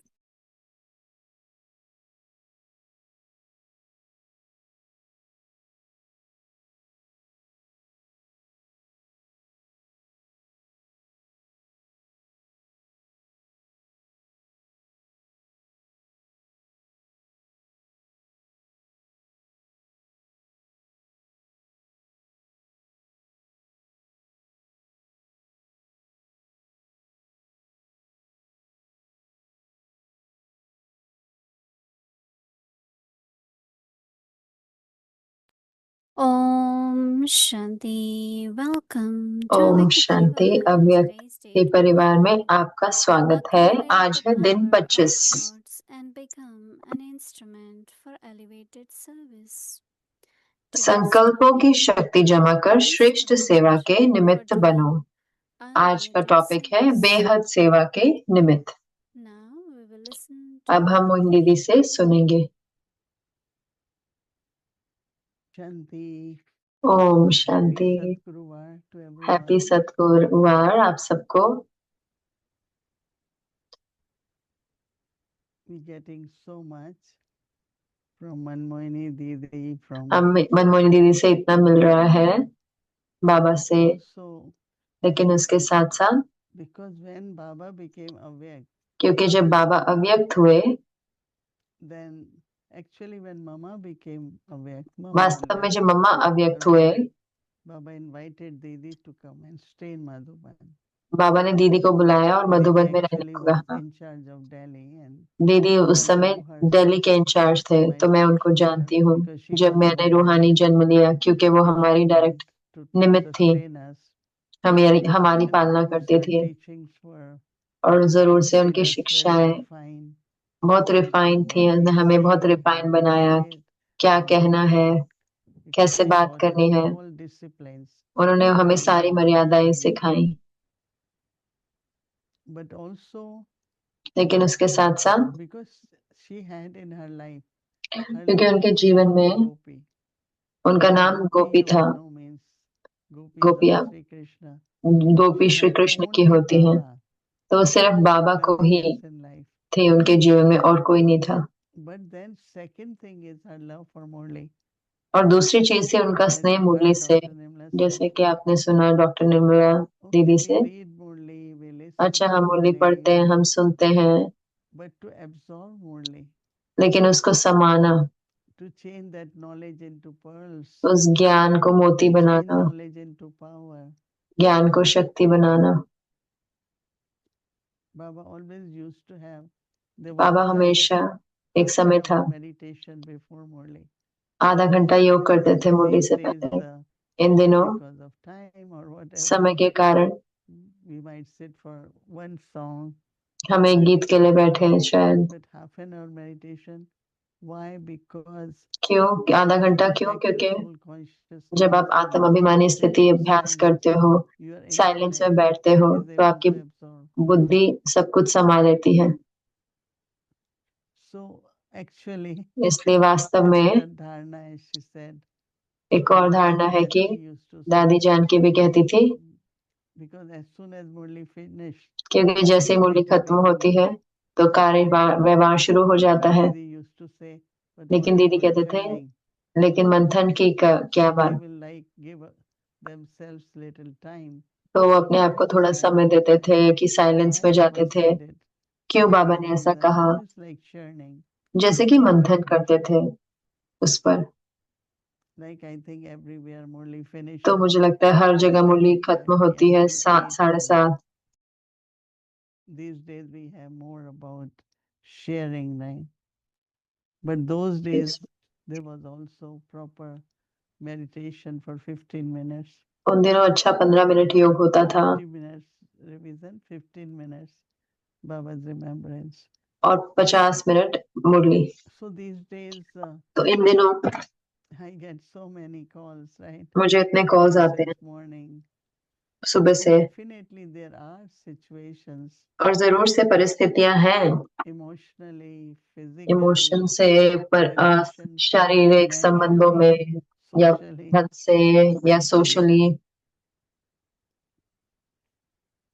Speaker 3: Om Shanti. Welcome to
Speaker 2: Om
Speaker 3: Avyakta
Speaker 2: Shanti.
Speaker 3: Parivar.
Speaker 2: अव्यक्त
Speaker 3: Today's
Speaker 2: के
Speaker 3: date
Speaker 2: परिवार में आपका स्वागत है।
Speaker 3: accumulate
Speaker 2: आज
Speaker 3: the
Speaker 2: है दिन
Speaker 3: power
Speaker 2: 25।
Speaker 3: of thoughts and become an instrument for elevated service. Today's
Speaker 2: संकल्पों की
Speaker 3: topic
Speaker 2: शक्ति जमा कर
Speaker 3: is
Speaker 2: श्रेष्ठ सेवा के
Speaker 3: preparation for
Speaker 2: निमित्त बनो।
Speaker 3: doing
Speaker 2: आज का
Speaker 3: unlimited
Speaker 2: टॉपिक है
Speaker 3: service.
Speaker 2: बेहद सेवा के निमित्त।
Speaker 3: Now we will listen to
Speaker 2: अब हम
Speaker 3: Mohin
Speaker 2: मोहिनी
Speaker 3: Didi.
Speaker 2: दीदी से सुनेंगे।
Speaker 1: Shanti.
Speaker 2: Om
Speaker 1: Happy
Speaker 2: Shanti.
Speaker 1: Satguruvar to
Speaker 2: happy
Speaker 1: everyone.
Speaker 2: Satguruvar आप सबको।
Speaker 1: We're getting so much from Manmohini Didi, from
Speaker 2: हम मनमोहनी दीदी से इतना मिल रहा है बाबा से,
Speaker 1: also
Speaker 2: लेकिन उसके साथ साथ
Speaker 1: because when Baba became awake,
Speaker 2: क्योंकि जब बाबा अव्यक्त हुए,
Speaker 1: then actually when Mama became awake,
Speaker 2: वास्तव में जब मम्मा अव्यक्त हुए,
Speaker 1: Baba invited Didi to come and stay in Madhuban.
Speaker 2: बाबा ने दीदी को बुलाया और मधुबन
Speaker 1: Didi
Speaker 2: में रहने
Speaker 1: actually
Speaker 2: को
Speaker 1: was
Speaker 2: कहा।
Speaker 1: in charge of Delhi and
Speaker 2: दीदी उस
Speaker 1: I
Speaker 2: समय
Speaker 1: know her
Speaker 2: दिल्ली के इंचार्ज थे,
Speaker 1: my
Speaker 2: तो मैं उनको
Speaker 1: spiritual
Speaker 2: जानती
Speaker 1: birth
Speaker 2: हूँ
Speaker 1: because she
Speaker 2: जब
Speaker 1: was
Speaker 2: मैंने
Speaker 1: our
Speaker 2: रूहानी
Speaker 1: direct
Speaker 2: जन्म लिया, क्योंकि वो हमारी डायरेक्ट
Speaker 1: to
Speaker 2: निमित्त थी,
Speaker 1: sustain us.
Speaker 2: हमारी
Speaker 1: And
Speaker 2: पालना
Speaker 1: of course
Speaker 2: करते
Speaker 1: her
Speaker 2: थे।
Speaker 1: teachings were
Speaker 2: और जरूर से
Speaker 1: made
Speaker 2: उनकी
Speaker 1: us very
Speaker 2: शिक्षाएं
Speaker 1: refined.
Speaker 2: बहुत रिफाइन थी,
Speaker 1: What to
Speaker 2: हमें बहुत
Speaker 1: say,
Speaker 2: रिफाइन
Speaker 1: how to
Speaker 2: बनाया,
Speaker 1: say it,
Speaker 2: क्या कहना है,
Speaker 1: it
Speaker 2: कैसे बात
Speaker 1: taught
Speaker 2: करनी
Speaker 1: us
Speaker 2: है।
Speaker 1: all disciplines.
Speaker 2: उन्होंने हमें
Speaker 1: And
Speaker 2: सारी मर्यादाएं सिखाई,
Speaker 1: but also
Speaker 2: लेकिन उसके साथ साथ
Speaker 1: because she had in her life, her
Speaker 2: क्योंकि
Speaker 1: name
Speaker 2: उनके
Speaker 1: was
Speaker 2: जीवन में
Speaker 1: Gopi.
Speaker 2: उनका
Speaker 1: And
Speaker 2: नाम गोपी
Speaker 1: you
Speaker 2: था।
Speaker 1: all know means Gopi
Speaker 2: गोपियाँ
Speaker 1: Lord Sri Krishna.
Speaker 2: Gopi
Speaker 1: She
Speaker 2: Shri
Speaker 1: had
Speaker 2: Krishna की
Speaker 1: only
Speaker 2: होती हैं,
Speaker 1: Baba,
Speaker 2: तो वो सिर्फ बाबा को
Speaker 1: nothing
Speaker 2: he
Speaker 1: else in life.
Speaker 2: थे उनके जीवन में, और कोई नहीं था।
Speaker 1: But then second thing is her love for Murli.
Speaker 2: और दूसरी चीज थी उनका
Speaker 1: As
Speaker 2: स्नेह
Speaker 1: you
Speaker 2: मुरली
Speaker 1: heard
Speaker 2: से,
Speaker 1: Dr. Nimla say,
Speaker 2: जैसे कि आपने सुना डॉक्टर निर्मला
Speaker 1: okay,
Speaker 2: दीदी
Speaker 1: we
Speaker 2: से।
Speaker 1: read Murli, we listen
Speaker 2: अच्छा,
Speaker 1: to
Speaker 2: हम मुरली
Speaker 1: Murli,
Speaker 2: पढ़ते हैं, हम सुनते हैं,
Speaker 1: but to absorb Murli,
Speaker 2: लेकिन उसको समाना,
Speaker 1: to change that knowledge into pearls,
Speaker 2: उस ज्ञान को मोती
Speaker 1: to change
Speaker 2: banana,
Speaker 1: knowledge into power.
Speaker 2: ज्ञान को शक्ति बनाना।
Speaker 1: Baba always used to have, there was
Speaker 2: Baba
Speaker 1: a time,
Speaker 2: हमेशा, एक
Speaker 1: half
Speaker 2: समय
Speaker 1: an
Speaker 2: था,
Speaker 1: hour meditation before Murli.
Speaker 2: आधा घंटा योग करते थे मुरली
Speaker 1: These
Speaker 2: से
Speaker 1: days,
Speaker 2: पहले। इन दिनों
Speaker 1: because of time or whatever,
Speaker 2: समय के कारण
Speaker 1: we might sit for one song,
Speaker 2: हम एक गीत के लिए बैठे हैं शायद,
Speaker 1: but half an hour meditation Why? Because
Speaker 2: क्यों आधा घंटा? क्यों? क्योंकि जब आप आत्म अभिमानी स्थिति अभ्यास करते हो, साइलेंस में बैठते हो, तो आपकी बुद्धि सब कुछ समा लेती है। इसलिए वास्तव में एक और धारणा है कि दादी जानकी भी कहती थी, क्योंकि जैसे मुरली खत्म होती है तो कार्य व्यवहार शुरू हो जाता है। लेकिन दीदी कहते थे, लेकिन मंथन की क्या बात? तो वो अपने आप को थोड़ा समय देते थे कि साइलेंस में जाते थे। क्यों बाबा ने ऐसा कहा? जैसे कि मंथन करते थे उस पर। तो मुझे लगता है हर जगह मुरली खत्म होती है 7, 7:30।
Speaker 1: These days we have more about sharing, right? But those days there was also proper meditation for 15 minutes.
Speaker 2: उन दिनों अच्छा 15 मिनट योग होता था
Speaker 1: 50 minutes revision, 15 minutes Baba's remembrance.
Speaker 2: और 50 minute Murli.
Speaker 1: So these days
Speaker 2: तो इन दिनों
Speaker 1: I get so many calls, right?
Speaker 2: मुझे इतने कॉल्स आते हैं
Speaker 1: Since morning.
Speaker 2: सुबह से,
Speaker 1: Definitely there are situations
Speaker 2: और जरूर से परिस्थितियां हैं
Speaker 1: emotionally, physically,
Speaker 2: इमोशन से
Speaker 1: relationship,
Speaker 2: शारीरिक संबंधों में या
Speaker 1: socially.
Speaker 2: धन से या socially.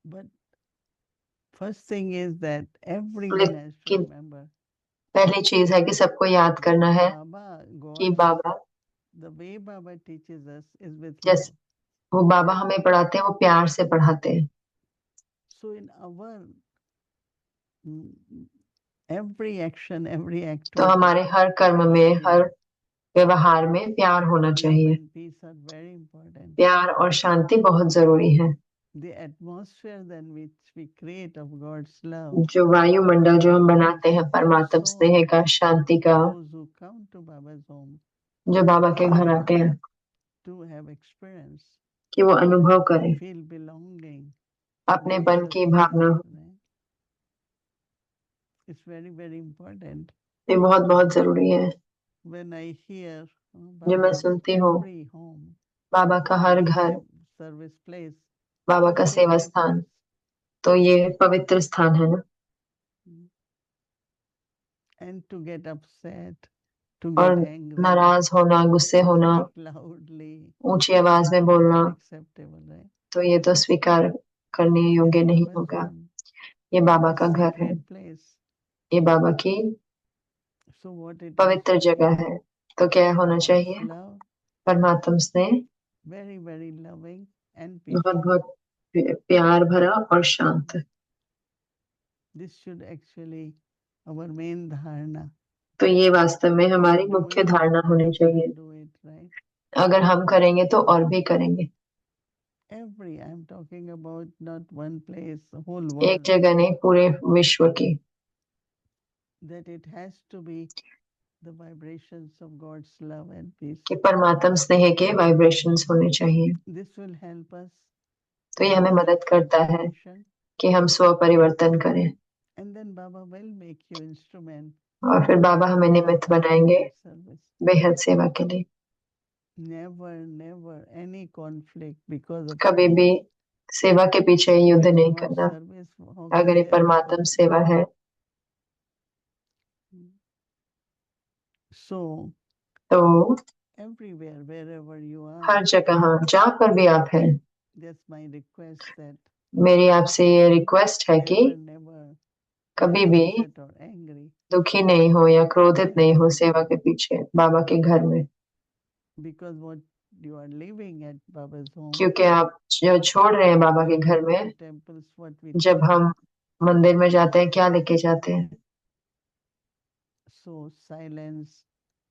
Speaker 1: But first thing is that everyone has to
Speaker 2: लेकिन
Speaker 1: remember
Speaker 2: पहली चीज है कि सबको याद करना है
Speaker 1: Baba,
Speaker 2: कि
Speaker 1: God,
Speaker 2: Baba,
Speaker 1: the way Baba teaches us is with love.
Speaker 2: जैसे वो बाबा हमें पढ़ाते हैं वो प्यार से पढ़ाते हैं।
Speaker 1: So in our every action, every
Speaker 2: तो
Speaker 1: activity,
Speaker 2: हमारे हर कर्म में, हर व्यवहार में प्यार होना
Speaker 1: love
Speaker 2: चाहिए।
Speaker 1: and peace are very important.
Speaker 2: प्यार और शांति बहुत जरूरी है।
Speaker 1: The atmosphere then which we create of God's love,
Speaker 2: जो वायुमंडल जो हम बनाते हैं परमात्मा स्नेह का, शांति का,
Speaker 1: those who come to Baba's home
Speaker 2: जो बाबा के घर आते हैं
Speaker 1: to have experience,
Speaker 2: कि वो अनुभव करें,
Speaker 1: feel belonging,
Speaker 2: अपनेपन की भावना।
Speaker 1: it's very, very important.
Speaker 2: ये बहुत बहुत जरूरी है।
Speaker 1: When I hear
Speaker 2: जो मैं
Speaker 1: Baba's
Speaker 2: सुनती हूँ
Speaker 1: every home,
Speaker 2: बाबा का हर घर,
Speaker 1: service place,
Speaker 2: बाबा का सेवा स्थान, तो ये पवित्र स्थान है ना।
Speaker 1: and to get upset, to
Speaker 2: और
Speaker 1: get angry,
Speaker 2: नाराज होना, गुस्से होना,
Speaker 1: speak loudly,
Speaker 2: ऊंची आवाज में बोलना,
Speaker 1: acceptable, right?
Speaker 2: तो ये तो स्वीकार करने योग्य नहीं
Speaker 1: Baba's
Speaker 2: होगा।
Speaker 1: home,
Speaker 2: ये बाबा का घर है,
Speaker 1: sacred place.
Speaker 2: ये बाबा की
Speaker 1: So what it is,
Speaker 2: पवित्र जगह है। तो क्या होना
Speaker 1: God's
Speaker 2: चाहिए?
Speaker 1: love,
Speaker 2: परमात्मा स्नेह
Speaker 1: very, very loving and
Speaker 2: बहुत
Speaker 1: peaceful.
Speaker 2: बहुत प्यार भरा और शांत।
Speaker 1: This should actually our main dharana.
Speaker 2: तो ये वास्तव में हमारी
Speaker 1: Do
Speaker 2: मुख्य
Speaker 1: it,
Speaker 2: धारणा होनी
Speaker 1: others
Speaker 2: चाहिए।
Speaker 1: will do it, right?
Speaker 2: अगर हम करेंगे तो और भी करेंगे।
Speaker 1: Every, I'm talking about not one place, the whole
Speaker 2: एक
Speaker 1: world.
Speaker 2: जगह नहीं, पूरे विश्व की।
Speaker 1: That it has to be the vibrations of God's love and peace.
Speaker 2: कि परमात्मा स्नेह के वाइब्रेशंस होने चाहिए।
Speaker 1: This will help us
Speaker 2: तो ये हमें मदद करता है
Speaker 1: transformation,
Speaker 2: कि हम स्व परिवर्तन करें,
Speaker 1: and then Baba will make you instrument
Speaker 2: और फिर बाबा हमें निमित्त बनाएंगे
Speaker 1: service.
Speaker 2: बेहद सेवा के लिए।
Speaker 1: Never, never any conflict because of
Speaker 2: कभी भी सेवा के पीछे युद्ध नहीं
Speaker 1: God
Speaker 2: करना।
Speaker 1: service. How
Speaker 2: अगर
Speaker 1: can
Speaker 2: ये
Speaker 1: there be
Speaker 2: परमात्मा
Speaker 1: conflict?
Speaker 2: सेवा है
Speaker 1: So
Speaker 2: तो
Speaker 1: everywhere, wherever you
Speaker 2: her
Speaker 1: are,
Speaker 2: जगह, हाँ, जहाँ पर भी आप हैं,
Speaker 1: that's my request that
Speaker 2: मेरी आपसे ये रिक्वेस्ट है कि
Speaker 1: never, never
Speaker 2: कभी भी
Speaker 1: upset or angry
Speaker 2: दुखी नहीं हो या क्रोधित नहीं हो सेवा के पीछे बाबा के घर में।
Speaker 1: because what you are living at Baba's home,
Speaker 2: क्योंकि आप जो छोड़ रहे हैं बाबा के घर में,
Speaker 1: to temples, what we
Speaker 2: जब
Speaker 1: take.
Speaker 2: हम मंदिर में जाते हैं क्या लेके जाते हैं?
Speaker 1: So silence,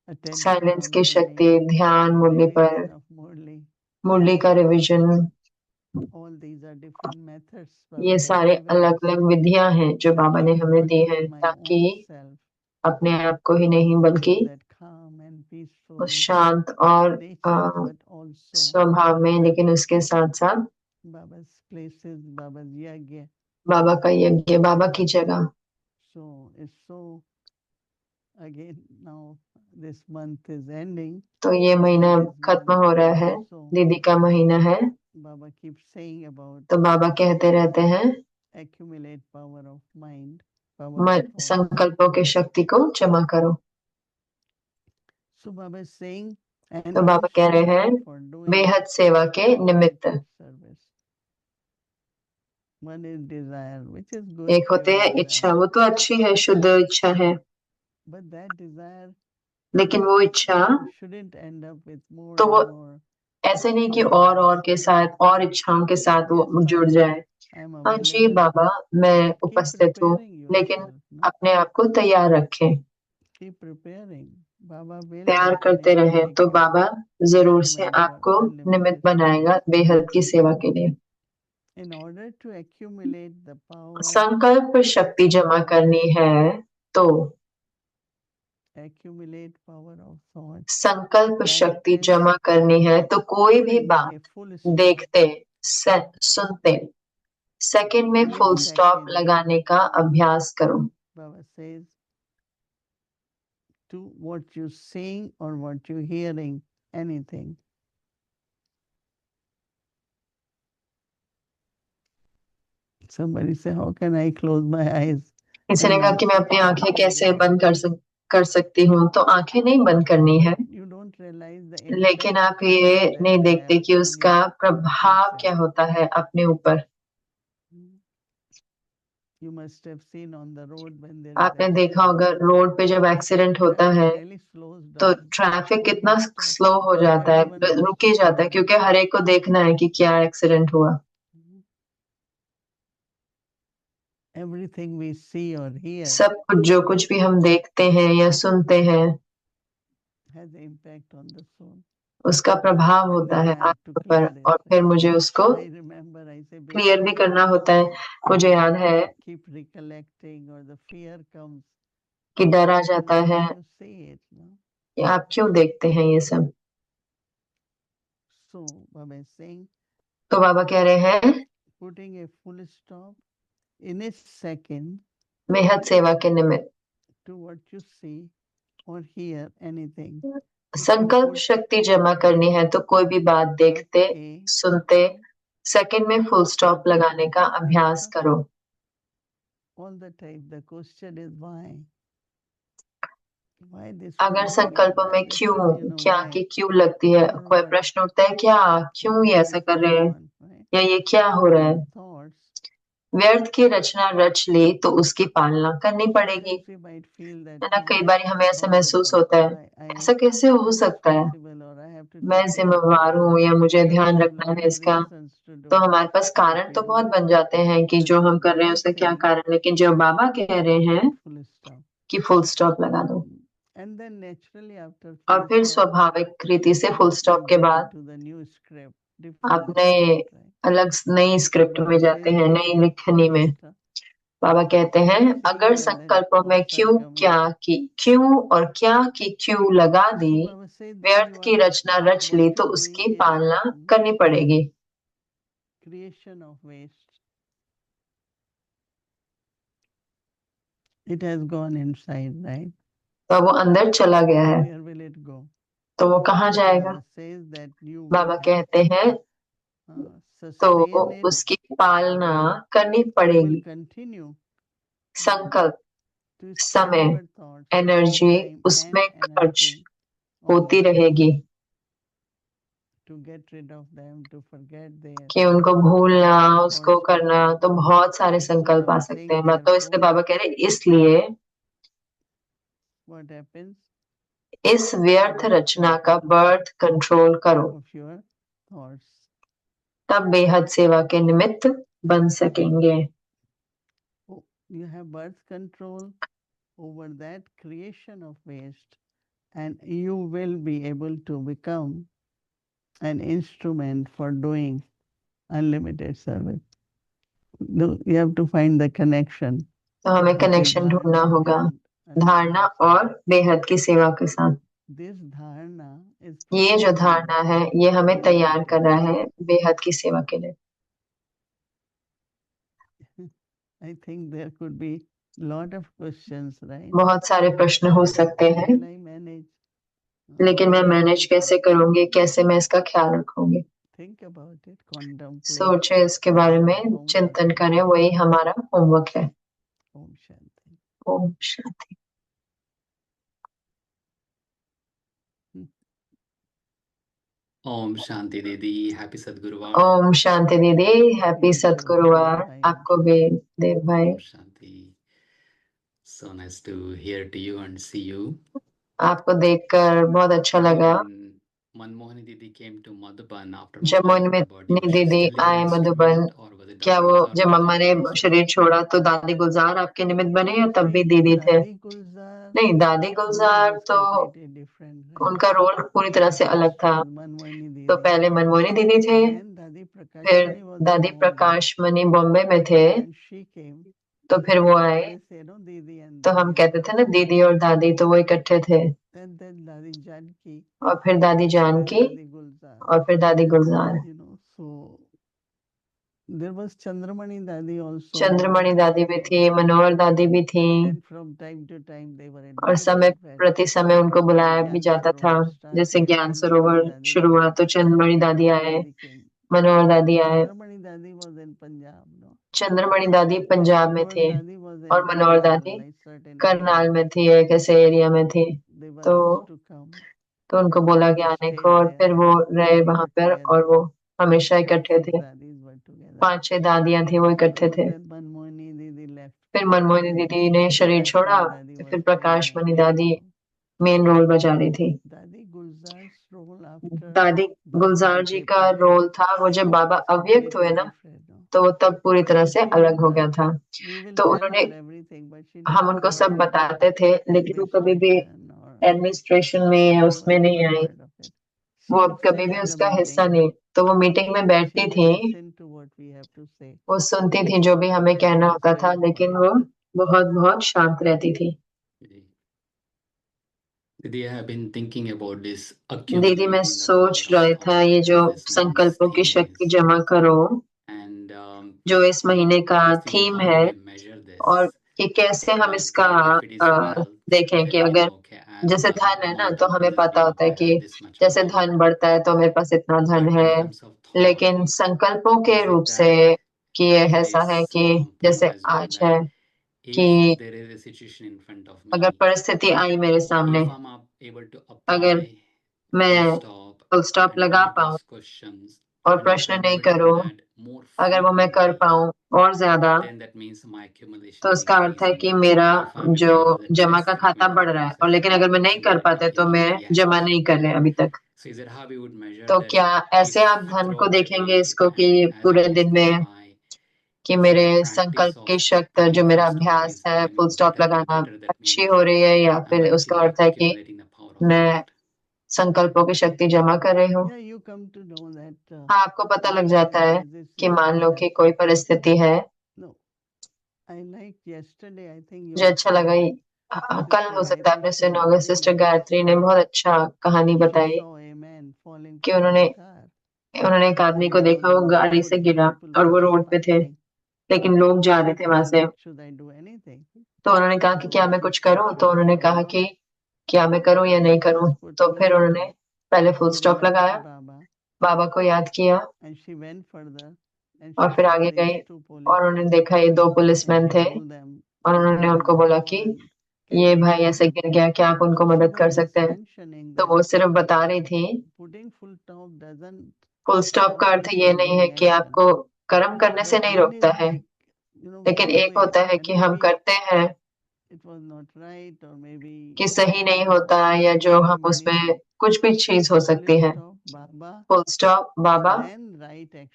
Speaker 1: attention
Speaker 2: silence
Speaker 1: on
Speaker 2: की
Speaker 1: Murli,
Speaker 2: शक्ति, ध्यान मुरली पर,
Speaker 1: revision of Murli.
Speaker 2: मुरली का revision,
Speaker 1: All these are different methods
Speaker 2: ये
Speaker 1: Baba has
Speaker 2: सारे
Speaker 1: given
Speaker 2: अलग
Speaker 1: us
Speaker 2: अलग विधियां हैं जो बाबा ने
Speaker 1: to
Speaker 2: हमें दी
Speaker 1: work
Speaker 2: हैं,
Speaker 1: with my
Speaker 2: ताकि
Speaker 1: own self,
Speaker 2: अपने आप को ही नहीं बल्कि
Speaker 1: that calm and peaceful
Speaker 2: उस शांत और
Speaker 1: nature, but also
Speaker 2: स्वभाव में, लेकिन उसके साथ साथ
Speaker 1: Baba's places, Baba's yagya.
Speaker 2: बाबा का यज्ञ, बाबा की जगह।
Speaker 1: So it's so again now this month is ending.
Speaker 2: तो ये महीना खत्म हो रहा है,
Speaker 1: So
Speaker 2: दीदी का महीना है,
Speaker 1: Baba keeps saying about
Speaker 2: तो बाबा कहते रहते हैं
Speaker 1: accumulate power of mind, power of thought.
Speaker 2: संकल्पों की शक्ति को जमा करो।
Speaker 1: So Baba is saying, and
Speaker 2: तो बाबा कह रहे हैं
Speaker 1: for doing
Speaker 2: बेहद सेवा के निमित्त।
Speaker 1: service. One is desire, which is good.
Speaker 2: एक होते
Speaker 1: pure
Speaker 2: हैं
Speaker 1: desire.
Speaker 2: इच्छा, वो तो अच्छी है, शुद्ध इच्छा है,
Speaker 1: But that desire
Speaker 2: लेकिन वो इच्छा
Speaker 1: shouldn't end up with more
Speaker 2: तो वो
Speaker 1: and more.
Speaker 2: ऐसे नहीं कि और के साथ और इच्छाओं के साथ वो जुड़ जाए।
Speaker 1: I'm
Speaker 2: हाँ जी
Speaker 1: available.
Speaker 2: बाबा, मैं
Speaker 1: Keep
Speaker 2: उपस्थित हूँ,
Speaker 1: preparing
Speaker 2: लेकिन
Speaker 1: yourself, no?
Speaker 2: अपने आप को तैयार रखें,
Speaker 1: Keep preparing. Baba will
Speaker 2: तैयार करते
Speaker 1: definitely
Speaker 2: रहें,
Speaker 1: make
Speaker 2: तो
Speaker 1: you
Speaker 2: बाबा जरूर से
Speaker 1: instrument for
Speaker 2: आपको
Speaker 1: unlimited
Speaker 2: निमित्त
Speaker 1: service.
Speaker 2: बनाएगा बेहद की सेवा के लिए।
Speaker 1: In order to accumulate the power,
Speaker 2: संकल्प शक्ति जमा करनी है तो
Speaker 1: accumulate power of thought.
Speaker 2: संकल्प
Speaker 1: Practice
Speaker 2: शक्ति जमा करनी है तो कोई भी
Speaker 1: putting
Speaker 2: बात
Speaker 1: a full stop
Speaker 2: देखते, सुनते, सेकंड में
Speaker 1: in a
Speaker 2: full stop
Speaker 1: second.
Speaker 2: लगाने का अभ्यास करो।
Speaker 1: Baba says, to what you're seeing or what you're hearing, anything. Somebody say, how can I close my eyes?
Speaker 2: किसी ने कहा कि मैं अपनी आंखें कैसे बंद कर सकती हूँ, तो आंखें नहीं बंद करनी है,
Speaker 1: You don't realize the
Speaker 2: लेकिन
Speaker 1: impact
Speaker 2: आप ये
Speaker 1: that
Speaker 2: नहीं देखते
Speaker 1: has
Speaker 2: कि
Speaker 1: on
Speaker 2: उसका
Speaker 1: your
Speaker 2: प्रभाव
Speaker 1: future.
Speaker 2: क्या होता है अपने ऊपर।
Speaker 1: You must have seen on the road when there is
Speaker 2: आपने देखा
Speaker 1: accident,
Speaker 2: होगा रोड पे जब एक्सीडेंट होता
Speaker 1: traffic
Speaker 2: है
Speaker 1: really slows
Speaker 2: तो
Speaker 1: down.
Speaker 2: ट्रैफिक कितना
Speaker 1: Everyone stops.
Speaker 2: स्लो हो जाता है,
Speaker 1: Everyone wants
Speaker 2: रुक ही
Speaker 1: to
Speaker 2: जाता है,
Speaker 1: see
Speaker 2: क्योंकि हर एक को देखना है कि क्या एक्सीडेंट हुआ।
Speaker 1: everything we see or hear
Speaker 2: सब कुछ जो कुछ भी हम देखते हैं या सुनते हैं
Speaker 1: has an impact on the soul.
Speaker 2: उसका प्रभाव
Speaker 1: And
Speaker 2: होता
Speaker 1: then
Speaker 2: है
Speaker 1: I have to
Speaker 2: आत्मा पर,
Speaker 1: clear it,
Speaker 2: और फिर मुझे उसको
Speaker 1: I remember I say
Speaker 2: clear भी करना होता है। मुझे याद है
Speaker 1: keep recollecting or the fear comes.
Speaker 2: कि डर आ जाता
Speaker 1: Why
Speaker 2: है
Speaker 1: do you see it? No?
Speaker 2: कि आप क्यों देखते हैं ये सब।
Speaker 1: So Baba is saying,
Speaker 2: तो बाबा कह रहे हैं
Speaker 1: putting a full stop in a second
Speaker 2: बेहद सेवा के निमित्त
Speaker 1: to what you see or hear anything.
Speaker 2: संकल्प शक्ति जमा करनी है तो कोई भी बात देखते, सुनते, सेकंड में फुल स्टॉप लगाने का अभ्यास करो।
Speaker 1: All the time the question is why? Why this
Speaker 2: अगर
Speaker 1: feeling?
Speaker 2: संकल्पों
Speaker 1: Why
Speaker 2: में
Speaker 1: this,
Speaker 2: क्यों,
Speaker 1: you know,
Speaker 2: क्या
Speaker 1: why?
Speaker 2: की क्यों लगती है,
Speaker 1: Or
Speaker 2: कोई
Speaker 1: what?
Speaker 2: प्रश्न उठता है, क्या क्यों ये
Speaker 1: What
Speaker 2: ऐसा
Speaker 1: is
Speaker 2: कर रहे
Speaker 1: going
Speaker 2: हैं,
Speaker 1: on, right?
Speaker 2: या ये क्या हो रहा है।
Speaker 1: Thoughts.
Speaker 2: व्यर्थ की रचना रच ली तो उसकी पालना करनी पड़ेगी,
Speaker 1: Sometimes we might feel that,
Speaker 2: है ना।
Speaker 1: no,
Speaker 2: कई बार हमें ऐसा
Speaker 1: how
Speaker 2: महसूस
Speaker 1: could
Speaker 2: होता है,
Speaker 1: I
Speaker 2: ऐसा कैसे हो
Speaker 1: am
Speaker 2: सकता है,
Speaker 1: responsible or I have to
Speaker 2: मैं
Speaker 1: take care of
Speaker 2: जिम्मेवार
Speaker 1: it.
Speaker 2: हूँ या मुझे
Speaker 1: We
Speaker 2: ध्यान
Speaker 1: have
Speaker 2: रखना
Speaker 1: lot
Speaker 2: है
Speaker 1: of
Speaker 2: इसका।
Speaker 1: reasons to do
Speaker 2: तो हमारे पास कारण
Speaker 1: what
Speaker 2: तो
Speaker 1: we
Speaker 2: बहुत
Speaker 1: do.
Speaker 2: बन जाते हैं कि
Speaker 1: But
Speaker 2: जो हम
Speaker 1: when
Speaker 2: कर रहे हैं
Speaker 1: Baba
Speaker 2: उसका क्या
Speaker 1: says,
Speaker 2: कारण, लेकिन जो बाबा कह रहे हैं
Speaker 1: full stop.
Speaker 2: कि फुल स्टॉप लगा दो,
Speaker 1: And then naturally after
Speaker 2: और
Speaker 1: full
Speaker 2: फिर
Speaker 1: stop,
Speaker 2: स्वाभाविक रीति से फुल स्टॉप के
Speaker 1: go
Speaker 2: बाद
Speaker 1: into the new script,
Speaker 2: आप
Speaker 1: different
Speaker 2: नए
Speaker 1: script, right?
Speaker 2: अलग नई स्क्रिप्ट में जाते हैं, नई लिखनी में। बाबा कहते हैं अगर संकल्पों में क्यों क्या की क्यों और क्या की क्यों लगा दी, व्यर्थ की रचना रच ली तो उसकी पालना करनी पड़ेगी।
Speaker 1: Creation of waste. It has gone inside, right?
Speaker 2: तो वो अंदर चला गया है,
Speaker 1: Where will it go?
Speaker 2: तो वो कहाँ जाएगा।
Speaker 1: Baba says that you
Speaker 2: Baba
Speaker 1: will have
Speaker 2: कहते हैं
Speaker 1: to
Speaker 2: तो
Speaker 1: sustain it.
Speaker 2: उसकी पालना करनी
Speaker 1: You will
Speaker 2: पड़ेगी।
Speaker 1: continue
Speaker 2: संकल्प,
Speaker 1: to spend
Speaker 2: समय,
Speaker 1: your thoughts,
Speaker 2: एनर्जी
Speaker 1: time
Speaker 2: उसमें
Speaker 1: and
Speaker 2: खर्च
Speaker 1: energy on
Speaker 2: होती
Speaker 1: them,
Speaker 2: रहेगी
Speaker 1: to get rid of them, to forget their
Speaker 2: कि उनको भूलना, उसको
Speaker 1: thoughts.
Speaker 2: करना, तो बहुत सारे संकल्प आ सकते हैं। तो इसलिए बाबा कह रहे इसलिए
Speaker 1: What happens?
Speaker 2: इस व्यर्थ रचना का बर्थ कंट्रोल करो,
Speaker 1: Of your thoughts.
Speaker 2: तब बेहद सेवा के निमित्त बन सकेंगे।
Speaker 1: You have birth control over that creation of waste, and you will be able to become an instrument for doing unlimited service. You have to find the connection.
Speaker 2: तो हमें connection ढूंढना होगा धारणा और बेहद की सेवा के साथ।
Speaker 1: This dharana is
Speaker 2: ये जो धारणा है ये हमें तैयार कर रहा है बेहद की सेवा के लिए।
Speaker 1: I think there could be lot of questions, right?
Speaker 2: बहुत सारे प्रश्न हो सकते हैं,
Speaker 1: Will I manage?
Speaker 2: लेकिन मैं मैनेज कैसे करूंगी, कैसे मैं इसका ख्याल रखूंगी?
Speaker 1: Think about it, contemplate.
Speaker 2: सोचे इसके बारे में, चिंतन करें, वही हमारा होमवर्क है।
Speaker 1: Om Shanti.
Speaker 2: ओम शांति।
Speaker 7: ओम शांति दीदी, हैप्पी सद्गुरुवार।
Speaker 2: ओम शांति दीदी, हैप्पी सतगुरुवार। आपको भी देव भाई।
Speaker 7: ओम शांति। So nice to hear to you and see you.
Speaker 2: आपको देखकर बहुत अच्छा लगा।
Speaker 7: मनमोहनी दीदी came to Madhuban after
Speaker 2: जब मोहिनी दीदी आए मधुबन, क्या वो जब मम्मा ने शरीर छोड़ा तो दादी गुलजार आपके निमित्त बने या तब भी दीदी थे? नहीं, दादी गुलजार तो उनका रोल पूरी तरह से अलग था। तो पहले मनमोहनी दीदी थे, फिर दादी प्रकाश मणि बॉम्बे में थे, तो फिर वो आए। तो हम कहते थे ना दीदी और दादी, तो वो इकट्ठे थे। और फिर दादी जानकी और फिर दादी गुलजार। चंद्रमणि दादी भी थी, मनोहर दादी भी थी, और समय प्रति समय उनको बुलाया भी जाता था। जैसे ज्ञान सरोवर शुरू हुआ तो चंद्रमणि दादी आए, मनोहर दादी आए। चंद्रमणि दादी पंजाब में थे और मनोहर दादी करनाल में थी, एक ऐसे एरिया में थी। तो उनको बोला गया आने को, और फिर वो रहे वहां पर, और वो हमेशा इकट्ठे थे। 5-6 दादियां थी, वो इकट्ठे थे। फिर मनमोहिनी दीदी ने शरीर छोड़ा, फिर प्रकाश मणि दादी मेन रोल बजा रही थी। दादी गुलजार जी का रोल था, वो जब बाबा अव्यक्त हुए ना, तो वो तब पूरी तरह से अलग हो गया था। तो उन्होंने, हम उनको सब बताते थे, लेकिन वो कभी भी एडमिनिस्ट्रेशन में या उसमें नहीं आई, वो अब कभी भी उसका हिस्सा नहीं। तो वो मीटिंग में बैठती थी, वो सुनती थी जो भी हमें कहना होता था, लेकिन वो बहुत बहुत शांत रहती थी। दीदी मैं सोच रहा था, ये जो संकल्पों की शक्ति जमा करो, जो इस महीने का थीम है, और कि कैसे हम इसका देखें कि अगर जैसे धन है ना, तो हमें पता होता है कि जैसे धन बढ़ता है तो मेरे पास इतना धन है, लेकिन संकल्पों के रूप से कि ये ऐसा है कि जैसे आज है कि अगर परिस्थिति आई मेरे सामने, अगर मैं फुल स्टॉप लगा पाऊं और प्रश्न नहीं करूं, अगर वो मैं कर पाऊं और ज्यादा, तो उसका अर्थ है कि मेरा जो जमा का खाता बढ़ रहा है। और लेकिन अगर मैं नहीं कर पाते तो मैं जमा नहीं कर रहे अभी तक। तो क्या ऐसे आप धन को देखेंगे इसको कि पूरे दिन में कि मेरे संकल्प की शक्ति, जो मेरा अभ्यास है फुल स्टॉप लगाना, अच्छी हो रही है, या फिर उसका अर्थ है कि मैं संकल्पों की शक्ति जमा कर रही हूँ? हाँ, आपको पता लग जाता है कि मान लो कि कोई परिस्थिति है। मुझे अच्छा लगा, कल हो सकता है आपने सुना होगा, सिस्टर गायत्री ने बहुत अच्छा कहानी बताई कि उन्होंने एक आदमी को देखा, वो गाड़ी से गिरा और वो रोड पे थे, लेकिन लोग जा रहे थे वहां से। तो उन्होंने कहा कि क्या मैं कुछ करूं? तो उन्होंने कहा कि क्या मैं करूं या नहीं करूं? तो फिर उन्होंने पहले फुल स्टॉप लगाया, बाबा को याद किया, और फिर आगे गई, और उन्होंने देखा ये 2 पुलिसमैन थे, और उन्होंने उनको बोला कि ये भाई ऐसे गिर गया, क्या आप उनको मदद कर सकते हैं? तो वो सिर्फ बता रही थी, फुल स्टॉप का अर्थ ये नहीं है कि आपको कर्म करने से नहीं रोकता है, लेकिन एक होता है कि हम करते हैं कि सही नहीं होता, या जो हम उसमें कुछ भी चीज हो सकती है। फुल स्टॉप बाबा,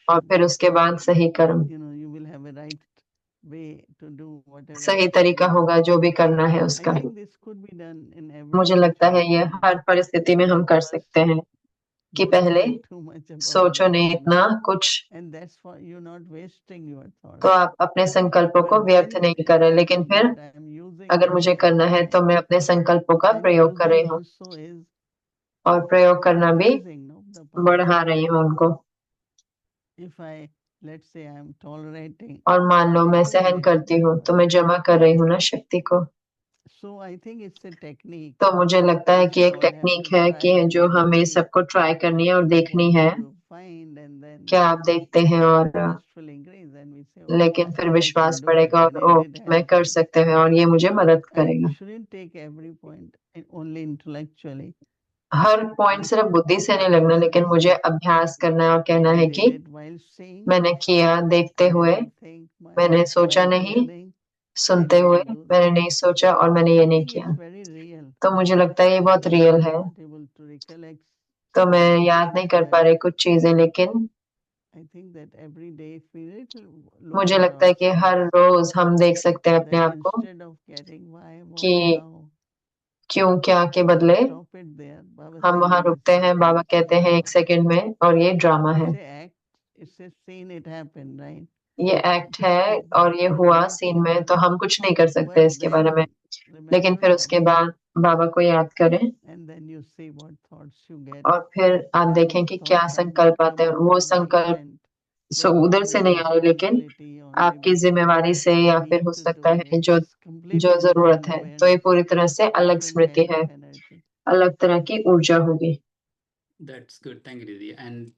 Speaker 2: और फिर उसके बाद सही कर्म, सही तरीका होगा जो भी करना है उसका। मुझे लगता है ये हर परिस्थिति में हम कर सकते हैं कि पहले सोचो नहीं इतना कुछ, तो आप अपने संकल्पों को व्यर्थ नहीं कर रहे, लेकिन फिर अगर मुझे करना है तो मैं अपने संकल्पों का प्रयोग कर रही हूँ, और प्रयोग करना भी बढ़ा रही हूँ उनको।
Speaker 1: let's say I am tolerating.
Speaker 2: और मान लो मैं सहन करती हूँ, तो मैं जमा कर रही हूँ ना शक्ति को।
Speaker 1: So I think it's a technique
Speaker 2: तो मुझे लगता है
Speaker 1: which
Speaker 2: कि
Speaker 1: we
Speaker 2: एक
Speaker 1: all have
Speaker 2: टेक्निक
Speaker 1: to
Speaker 2: है
Speaker 1: try
Speaker 2: कि जो
Speaker 1: and
Speaker 2: हमें
Speaker 1: see
Speaker 2: सबको ट्राई करनी है और देखनी
Speaker 1: what
Speaker 2: है
Speaker 1: you find, and then
Speaker 2: क्या आप देखते हैं, और
Speaker 1: trust will increase and we say, oh,
Speaker 2: लेकिन फिर
Speaker 1: I
Speaker 2: विश्वास
Speaker 1: can do it
Speaker 2: बढ़ेगा
Speaker 1: and
Speaker 2: और
Speaker 1: it
Speaker 2: ओ
Speaker 1: did
Speaker 2: मैं कर
Speaker 1: happen.
Speaker 2: सकते हैं और ये मुझे मदद
Speaker 1: And
Speaker 2: करेगा।
Speaker 1: you shouldn't take every point only intellectually.
Speaker 2: Her point सिर्फ बुद्धि से नहीं लगना, लेकिन मुझे अभ्यास करना है और कहना है
Speaker 1: I
Speaker 2: कि
Speaker 1: did it while seeing,
Speaker 2: मैंने किया देखते
Speaker 1: I
Speaker 2: हुए,
Speaker 1: didn't think much
Speaker 2: मैंने सोचा
Speaker 1: while
Speaker 2: नहीं,
Speaker 1: hearing, I
Speaker 2: सुनते हुए
Speaker 1: didn't do
Speaker 2: मैंने
Speaker 1: that.
Speaker 2: नहीं सोचा और मैंने ये
Speaker 1: I
Speaker 2: नहीं
Speaker 1: think
Speaker 2: किया।
Speaker 1: it's very real.
Speaker 2: तो मुझे लगता है ये बहुत
Speaker 1: Though
Speaker 2: रियल
Speaker 1: I'm
Speaker 2: है।
Speaker 1: not able to recollect
Speaker 2: तो
Speaker 1: some
Speaker 2: मैं
Speaker 1: of the
Speaker 2: याद नहीं
Speaker 1: things,
Speaker 2: कर पा
Speaker 1: but
Speaker 2: रही कुछ चीजें, लेकिन
Speaker 1: I think that every day if we look
Speaker 2: मुझे
Speaker 1: at
Speaker 2: लगता है कि हर
Speaker 1: ourselves,
Speaker 2: रोज हम देख सकते हैं अपने
Speaker 1: that
Speaker 2: आप को
Speaker 1: instead of getting why, what,
Speaker 2: कि
Speaker 1: how,
Speaker 2: क्यों क्या के बदले
Speaker 1: stop it there. Baba
Speaker 2: हम
Speaker 1: says
Speaker 2: वहां
Speaker 1: this
Speaker 2: रुकते
Speaker 1: is
Speaker 2: हैं। बाबा कहते हैं एक
Speaker 1: drama.
Speaker 2: सेकंड में और ये ड्रामा है,
Speaker 1: It's a act. It's a scene. It happened, right?
Speaker 2: ये एक्ट है और ये हुआ सीन में, तो हम कुछ नहीं कर सकते
Speaker 1: But
Speaker 2: इसके बारे में।
Speaker 1: then
Speaker 2: लेकिन
Speaker 1: remember
Speaker 2: फिर
Speaker 1: it,
Speaker 2: उसके बाद बाबा को याद करें
Speaker 1: and then you see what thoughts you get.
Speaker 2: और फिर आप देखें
Speaker 1: Those
Speaker 2: कि क्या
Speaker 1: thoughts are not
Speaker 2: संकल्प आते हैं।
Speaker 1: coming
Speaker 2: वो
Speaker 1: from the
Speaker 2: संकल्प
Speaker 1: event,
Speaker 2: सो
Speaker 1: but
Speaker 2: उधर
Speaker 1: from
Speaker 2: से
Speaker 1: your
Speaker 2: नहीं आ रहे, लेकिन
Speaker 1: responsibility or
Speaker 2: आपकी
Speaker 1: maybe
Speaker 2: जिम्मेवारी से या फिर
Speaker 1: need
Speaker 2: हो
Speaker 1: to
Speaker 2: सकता
Speaker 1: do
Speaker 2: है
Speaker 1: it.
Speaker 2: जो
Speaker 1: It's completely
Speaker 2: जो जरूरत
Speaker 1: different
Speaker 2: है। तो ये
Speaker 1: awareness,
Speaker 2: पूरी तरह से अलग
Speaker 1: different
Speaker 2: स्मृति
Speaker 1: kind
Speaker 2: है,
Speaker 1: of energy.
Speaker 2: अलग तरह की ऊर्जा होगी।
Speaker 7: That's good. Thank you, Didi. And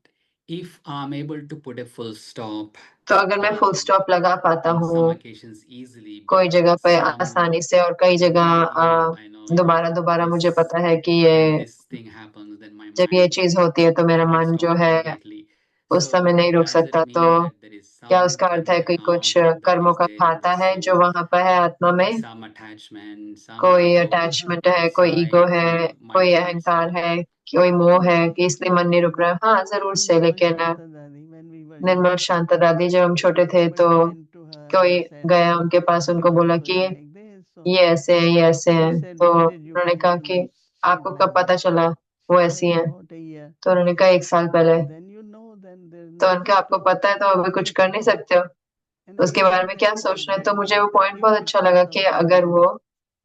Speaker 7: if I'm able to put a full stop
Speaker 2: तो अगर मैं फुल स्टॉप लगा पाता
Speaker 7: on
Speaker 2: हूँ
Speaker 7: some occasions easily,
Speaker 2: कोई
Speaker 7: but
Speaker 2: जगह पे
Speaker 7: some
Speaker 2: आसानी से और कई जगह
Speaker 7: repeatedly, I know
Speaker 2: दोबारा दोबारा मुझे
Speaker 7: this
Speaker 2: पता है कि
Speaker 7: when
Speaker 2: ये
Speaker 7: this thing happens, then my
Speaker 2: जब ये
Speaker 7: mind
Speaker 2: चीज होती है तो मेरा
Speaker 7: cannot
Speaker 2: मन जो
Speaker 7: stop
Speaker 2: है
Speaker 7: immediately.
Speaker 2: उस समय
Speaker 7: So
Speaker 2: नहीं रुक
Speaker 7: does
Speaker 2: सकता।
Speaker 7: it
Speaker 2: तो
Speaker 7: mean that there is
Speaker 2: क्या
Speaker 7: some
Speaker 2: उसका अर्थ है
Speaker 7: karmic
Speaker 2: कि कुछ
Speaker 7: account that
Speaker 2: कर्मों
Speaker 7: is
Speaker 2: का
Speaker 7: there in
Speaker 2: खाता
Speaker 7: the
Speaker 2: है जो
Speaker 7: soul,
Speaker 2: वहां पर है आत्मा में,
Speaker 7: some attachment, some
Speaker 2: कोई
Speaker 7: ego,
Speaker 2: अटैचमेंट है, कोई ईगो
Speaker 7: pride,
Speaker 2: है,
Speaker 7: mind
Speaker 2: कोई
Speaker 7: cannot
Speaker 2: अहंकार
Speaker 7: stop.
Speaker 2: है, कोई मोह है
Speaker 1: Yes,
Speaker 2: कि इसलिए मन नहीं रुक रहा है। हाँ जरूर
Speaker 1: you know,
Speaker 2: से,
Speaker 1: Nirmal
Speaker 2: लेकिन
Speaker 1: Shanta Dadi, when we were
Speaker 2: Nirmal
Speaker 1: young,
Speaker 2: Shanta दादी जब हम छोटे थे तो
Speaker 1: somebody went to her
Speaker 2: कोई
Speaker 1: and said,
Speaker 2: गया उनके पास, उनको
Speaker 1: you are
Speaker 2: बोला कि
Speaker 1: doing like this. So
Speaker 2: ये ऐसे है, ये ऐसे
Speaker 1: she
Speaker 2: है।
Speaker 1: said,
Speaker 2: तो
Speaker 1: when did you
Speaker 2: उन्होंने
Speaker 1: come
Speaker 2: कहा
Speaker 1: to
Speaker 2: कि
Speaker 1: know she's
Speaker 2: आपको कब
Speaker 1: like
Speaker 2: पता
Speaker 1: this?
Speaker 2: चला
Speaker 1: She
Speaker 2: वो
Speaker 1: said,
Speaker 2: ऐसी है?
Speaker 1: about a year.
Speaker 2: तो उन्होंने कहा 1 साल पहले।
Speaker 1: Then you know, then there's
Speaker 2: तो उनका
Speaker 1: nothing
Speaker 2: आपको
Speaker 1: to
Speaker 2: पता है तो अभी कुछ कर नहीं सकते हो,
Speaker 1: And I
Speaker 2: उसके बारे
Speaker 1: like
Speaker 2: में
Speaker 1: that
Speaker 2: क्या
Speaker 1: point
Speaker 2: सोचना है। तो
Speaker 1: very
Speaker 2: मुझे
Speaker 1: much
Speaker 2: वो
Speaker 1: that
Speaker 2: पॉइंट
Speaker 1: if
Speaker 2: बहुत
Speaker 1: it
Speaker 2: अच्छा
Speaker 1: was
Speaker 2: लगा कि
Speaker 1: something
Speaker 2: अगर वो
Speaker 1: new,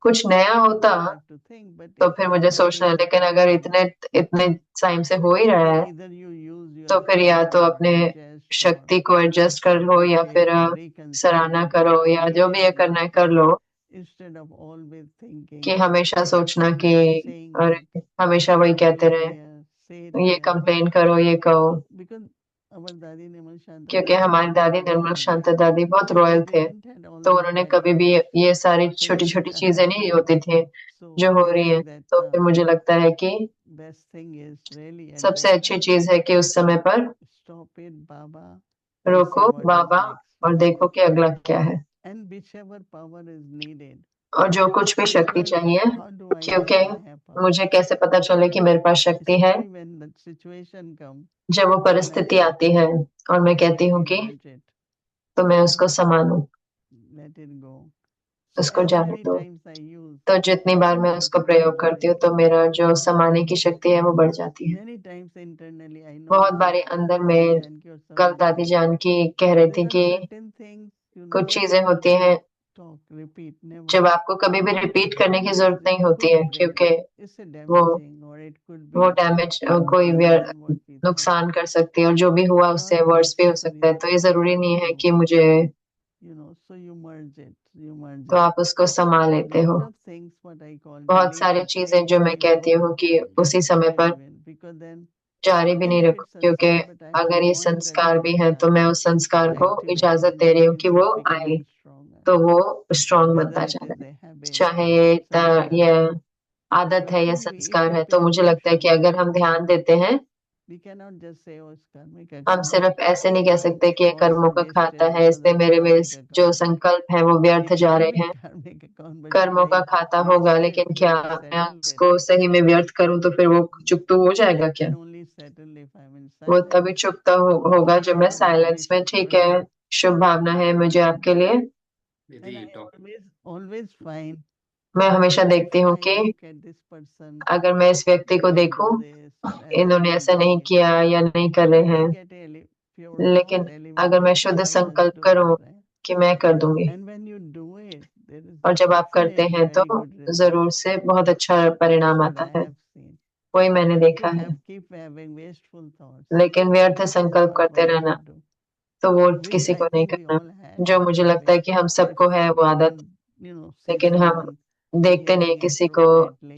Speaker 2: कुछ नया
Speaker 1: we
Speaker 2: होता
Speaker 1: don't have to think. But
Speaker 2: तो
Speaker 1: if
Speaker 2: फिर
Speaker 1: it's
Speaker 2: मुझे सोचना है,
Speaker 1: already
Speaker 2: लेकिन अगर
Speaker 1: happening,
Speaker 2: इतने इतने टाइम से हो ही रहा है
Speaker 1: either you use
Speaker 2: तो
Speaker 1: your
Speaker 2: फिर या तो
Speaker 1: power
Speaker 2: अपने
Speaker 1: to adjust or
Speaker 2: शक्ति को एडजस्ट कर लो या फिर
Speaker 1: appreciate or
Speaker 2: सराहना
Speaker 1: reconsider
Speaker 2: करो
Speaker 1: or
Speaker 2: या जो भी ये
Speaker 1: create
Speaker 2: करना है
Speaker 1: new
Speaker 2: कर लो,
Speaker 1: instead of always thinking,
Speaker 2: कि हमेशा सोचना कि
Speaker 1: always saying that,
Speaker 2: अरे हमेशा वही
Speaker 1: say
Speaker 2: कहते
Speaker 1: it
Speaker 2: रहे,
Speaker 1: here, say it
Speaker 2: ये
Speaker 1: here.
Speaker 2: कंप्लेन करो, ये कहो।
Speaker 1: Because our Dadi Nirmal Shanta
Speaker 2: क्योंकि
Speaker 1: Dadi
Speaker 2: हमारी
Speaker 1: was
Speaker 2: दादी
Speaker 1: very
Speaker 2: निर्मल
Speaker 1: royal.
Speaker 2: शांता दादी बहुत रॉयल
Speaker 1: They
Speaker 2: थे,
Speaker 1: didn't had all
Speaker 2: तो
Speaker 1: these
Speaker 2: उन्होंने कभी भी
Speaker 1: attitudes,
Speaker 2: ये सारी छोटी
Speaker 1: things
Speaker 2: छोटी
Speaker 1: which are
Speaker 2: चीजें नहीं
Speaker 1: happening.
Speaker 2: होती थी
Speaker 1: So
Speaker 2: जो हो
Speaker 1: I
Speaker 2: रही हैं।
Speaker 1: think that
Speaker 2: तो फिर मुझे लगता है कि
Speaker 1: best thing is really at
Speaker 2: सबसे
Speaker 1: that
Speaker 2: अच्छी
Speaker 1: time,
Speaker 2: चीज है कि उस समय पर
Speaker 1: stop it, Baba, and see
Speaker 2: रोको
Speaker 1: what is
Speaker 2: बाबा
Speaker 1: next.
Speaker 2: और देखो कि अगला क्या है,
Speaker 1: And whichever power is needed.
Speaker 2: और जो कुछ भी शक्ति
Speaker 1: Because
Speaker 2: चाहिए।
Speaker 1: how do I know
Speaker 2: क्योंकि
Speaker 1: I have power?
Speaker 2: मुझे कैसे पता चले कि मेरे पास
Speaker 1: It's
Speaker 2: शक्ति है?
Speaker 1: only when the situation comes,
Speaker 2: जब वो
Speaker 1: then I
Speaker 2: परिस्थिति
Speaker 1: say,
Speaker 2: आती है और मैं कहती हूँ कि
Speaker 1: emerge it,
Speaker 2: तो मैं उसको संभालूं,
Speaker 1: let it go. So
Speaker 2: उसको
Speaker 1: as
Speaker 2: जाने
Speaker 1: many
Speaker 2: दो।
Speaker 1: times I use,
Speaker 2: तो जितनी बार मैं उसको
Speaker 1: my
Speaker 2: प्रयोग
Speaker 1: power
Speaker 2: करती हूँ तो
Speaker 1: increases.
Speaker 2: मेरा जो समाने की शक्ति है वो बढ़ जाती है।
Speaker 1: Many times internally I know
Speaker 2: बहुत
Speaker 1: that
Speaker 2: बारी अंदर
Speaker 1: Dadi
Speaker 2: में
Speaker 1: Janki or
Speaker 2: कल
Speaker 1: somebody,
Speaker 2: दादी जान की कह रही थी
Speaker 1: there are
Speaker 2: कि
Speaker 1: certain things,
Speaker 2: कुछ चीजें होती हैं
Speaker 1: talk, repeat, never.
Speaker 2: जब आपको कभी भी रिपीट करने की जरूरत नहीं होती है, क्योंकि
Speaker 1: It's a
Speaker 2: वो
Speaker 1: damaging or it could be
Speaker 2: वो डैमेज कोई
Speaker 1: more than what we thought.
Speaker 2: नुकसान कर सकती है और जो भी हुआ
Speaker 1: It's
Speaker 2: उससे
Speaker 1: not
Speaker 2: वर्स भी हो
Speaker 1: necessary
Speaker 2: सकता है। तो ये जरूरी नहीं है कि मुझे,
Speaker 1: so you merge it, you merge
Speaker 2: तो
Speaker 1: it.
Speaker 2: आप उसको संभाल लेते हो।
Speaker 1: Lot of things what I call
Speaker 2: बहुत
Speaker 1: delete
Speaker 2: सारी
Speaker 1: at
Speaker 2: चीजें
Speaker 1: same
Speaker 2: जो मैं
Speaker 1: time,
Speaker 2: कहती हूँ कि उसी समय पर
Speaker 1: I will, because then
Speaker 2: जारी भी नहीं
Speaker 1: even if
Speaker 2: रखो,
Speaker 1: it's
Speaker 2: क्योंकि
Speaker 1: sanskar, but I have to
Speaker 2: अगर ये
Speaker 1: want that
Speaker 2: संस्कार भी है तो
Speaker 1: sanskar
Speaker 2: मैं उस संस्कार
Speaker 1: to
Speaker 2: को
Speaker 1: activate
Speaker 2: इजाजत
Speaker 1: and
Speaker 2: दे रही
Speaker 1: then
Speaker 2: हूँ कि
Speaker 1: it's
Speaker 2: वो आए,
Speaker 1: becoming stronger.
Speaker 2: तो वो स्ट्रांग
Speaker 1: Whether
Speaker 2: बनता
Speaker 1: it
Speaker 2: जाए।
Speaker 1: is a habit
Speaker 2: चाहे
Speaker 1: or
Speaker 2: ये
Speaker 1: sanskar.
Speaker 2: ये आदत
Speaker 1: So I
Speaker 2: है या
Speaker 1: think if
Speaker 2: संस्कार
Speaker 1: we
Speaker 2: है,
Speaker 1: pay
Speaker 2: तो मुझे लगता है कि
Speaker 1: attention,
Speaker 2: अगर हम ध्यान देते हैं,
Speaker 1: we cannot just say, oh, it's karmic
Speaker 2: हम
Speaker 1: account.
Speaker 2: सिर्फ ऐसे नहीं कह सकते कि ये
Speaker 1: Thoughts
Speaker 2: कर्मों
Speaker 1: are
Speaker 2: का खाता
Speaker 1: wasted
Speaker 2: है
Speaker 1: because
Speaker 2: इसलिए
Speaker 1: of
Speaker 2: मेरे
Speaker 1: karmic
Speaker 2: जो
Speaker 1: account.
Speaker 2: संकल्प है वो व्यर्थ
Speaker 1: It
Speaker 2: जा
Speaker 1: may
Speaker 2: रहे
Speaker 1: be
Speaker 2: हैं।
Speaker 1: karmic account, but
Speaker 2: कर्मों
Speaker 1: should
Speaker 2: का
Speaker 1: I
Speaker 2: खाता होगा,
Speaker 1: waste
Speaker 2: लेकिन
Speaker 1: it?
Speaker 2: क्या
Speaker 1: Should I
Speaker 2: मैं
Speaker 1: settle it?
Speaker 2: उसको सही में व्यर्थ करूं तो फिर वो चुप तो हो जाएगा
Speaker 1: It
Speaker 2: क्या?
Speaker 1: can only settle if I'm in
Speaker 2: वो
Speaker 1: silence.
Speaker 2: तभी चुकता होगा जब मैं साइलेंस में। ठीक है, शुभ भावना है मुझे आपके लिए।
Speaker 1: And
Speaker 7: Didi,
Speaker 1: I
Speaker 7: talk.
Speaker 1: always find
Speaker 2: मैं हमेशा
Speaker 1: if
Speaker 2: देखती हूँ
Speaker 1: I
Speaker 2: कि
Speaker 1: look at this person,
Speaker 2: अगर मैं इस व्यक्ति को
Speaker 1: they didn't
Speaker 2: देखूं,
Speaker 1: do this or else
Speaker 2: इन्होंने
Speaker 1: they
Speaker 2: ऐसा
Speaker 1: didn't
Speaker 2: नहीं
Speaker 1: do it.
Speaker 2: किया या नहीं कर रहे
Speaker 1: Then I
Speaker 2: हैं,
Speaker 1: get a pure thought
Speaker 2: लेकिन अगर मैं
Speaker 1: elevated
Speaker 2: शुद्ध
Speaker 1: that I must
Speaker 2: संकल्प
Speaker 1: do
Speaker 2: करूं
Speaker 1: it, right?
Speaker 2: कि मैं कर दूंगी,
Speaker 1: And when you do it, there is
Speaker 2: और जब आप करते
Speaker 1: definitely
Speaker 2: हैं तो
Speaker 1: very good result.
Speaker 2: जरूर से बहुत अच्छा
Speaker 1: That's
Speaker 2: परिणाम
Speaker 1: what
Speaker 2: आता
Speaker 1: I
Speaker 2: है।
Speaker 1: have seen.
Speaker 2: वही मैंने
Speaker 1: But
Speaker 2: देखा
Speaker 1: to
Speaker 2: है।
Speaker 1: keep having wasteful thoughts,
Speaker 2: लेकिन व्यर्थ
Speaker 1: this is
Speaker 2: संकल्प
Speaker 1: not
Speaker 2: करते
Speaker 1: what I
Speaker 2: रहना
Speaker 1: should do.
Speaker 2: तो वो
Speaker 1: which
Speaker 2: किसी को
Speaker 1: I
Speaker 2: नहीं
Speaker 1: think we
Speaker 2: करना,
Speaker 1: all have.
Speaker 2: जो मुझे लगता है कि हम सबको है वो आदत,
Speaker 1: say
Speaker 2: लेकिन हम
Speaker 1: someone
Speaker 2: देखते नहीं
Speaker 1: behaving
Speaker 2: किसी को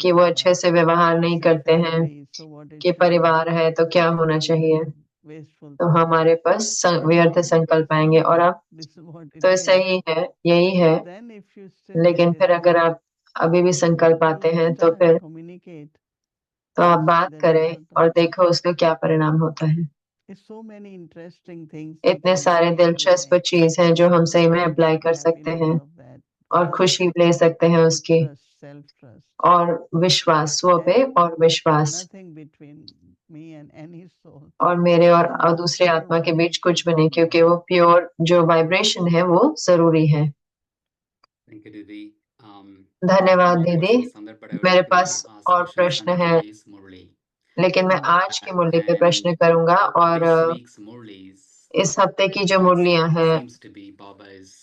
Speaker 2: कि वो अच्छे
Speaker 1: inappropriately
Speaker 2: से व्यवहार
Speaker 1: or
Speaker 2: नहीं
Speaker 1: say
Speaker 2: करते हैं
Speaker 1: family, so what it
Speaker 2: कि
Speaker 1: should be.
Speaker 2: परिवार है तो क्या
Speaker 1: Should
Speaker 2: होना
Speaker 1: be
Speaker 2: चाहिए,
Speaker 1: wasteful
Speaker 2: तो
Speaker 1: thoughts.
Speaker 2: हमारे पास व्यर्थ संकल्प आएंगे। और अब
Speaker 1: This is what it
Speaker 2: तो
Speaker 1: is.
Speaker 2: सही है, यही है,
Speaker 1: But then if you still
Speaker 2: लेकिन फिर
Speaker 1: hesitate,
Speaker 2: अगर आप अभी भी संकल्प
Speaker 1: you
Speaker 2: आते हैं तो
Speaker 1: start,
Speaker 2: फिर
Speaker 1: communicate
Speaker 2: तो आप
Speaker 1: and see
Speaker 2: बात
Speaker 1: the
Speaker 2: करें
Speaker 1: result of
Speaker 2: और
Speaker 1: it.
Speaker 2: देखो उसका क्या परिणाम होता है।
Speaker 1: There's so many interesting things we
Speaker 2: इतने
Speaker 1: can
Speaker 2: सारे
Speaker 1: see
Speaker 2: दिलचस्प
Speaker 1: today.
Speaker 2: चीज हैं जो हम सही में
Speaker 1: And
Speaker 2: अप्लाई
Speaker 1: get
Speaker 2: कर
Speaker 1: the
Speaker 2: सकते
Speaker 1: happiness
Speaker 2: हैं
Speaker 1: of that.
Speaker 2: और खुशी ले सकते हैं उसकी,
Speaker 1: Trust, self-trust.
Speaker 2: और विश्वास, स्व पे
Speaker 1: And
Speaker 2: और विश्वास,
Speaker 1: nothing between me and any soul.
Speaker 2: और मेरे और
Speaker 1: Only
Speaker 2: दूसरे
Speaker 1: pure
Speaker 2: आत्मा के बीच कुछ भी नहीं,
Speaker 1: vibration
Speaker 2: क्योंकि
Speaker 1: matters.
Speaker 2: वो प्योर जो वाइब्रेशन है वो जरूरी है।
Speaker 7: Thank you, Didi. I have
Speaker 2: धन्यवाद
Speaker 7: more
Speaker 2: दीदी।
Speaker 7: questions on that, but I would
Speaker 2: मेरे
Speaker 7: like to
Speaker 2: pass
Speaker 7: now ask
Speaker 2: और
Speaker 7: questions
Speaker 2: प्रश्न
Speaker 7: on
Speaker 2: है,
Speaker 7: today's Murli.
Speaker 2: लेकिन मैं आज की मुरली पे
Speaker 7: And
Speaker 2: प्रश्न करूंगा। और
Speaker 7: this week's Murlis
Speaker 2: इस हफ्ते की जो मुरलियां हैं,
Speaker 7: seems to be Baba is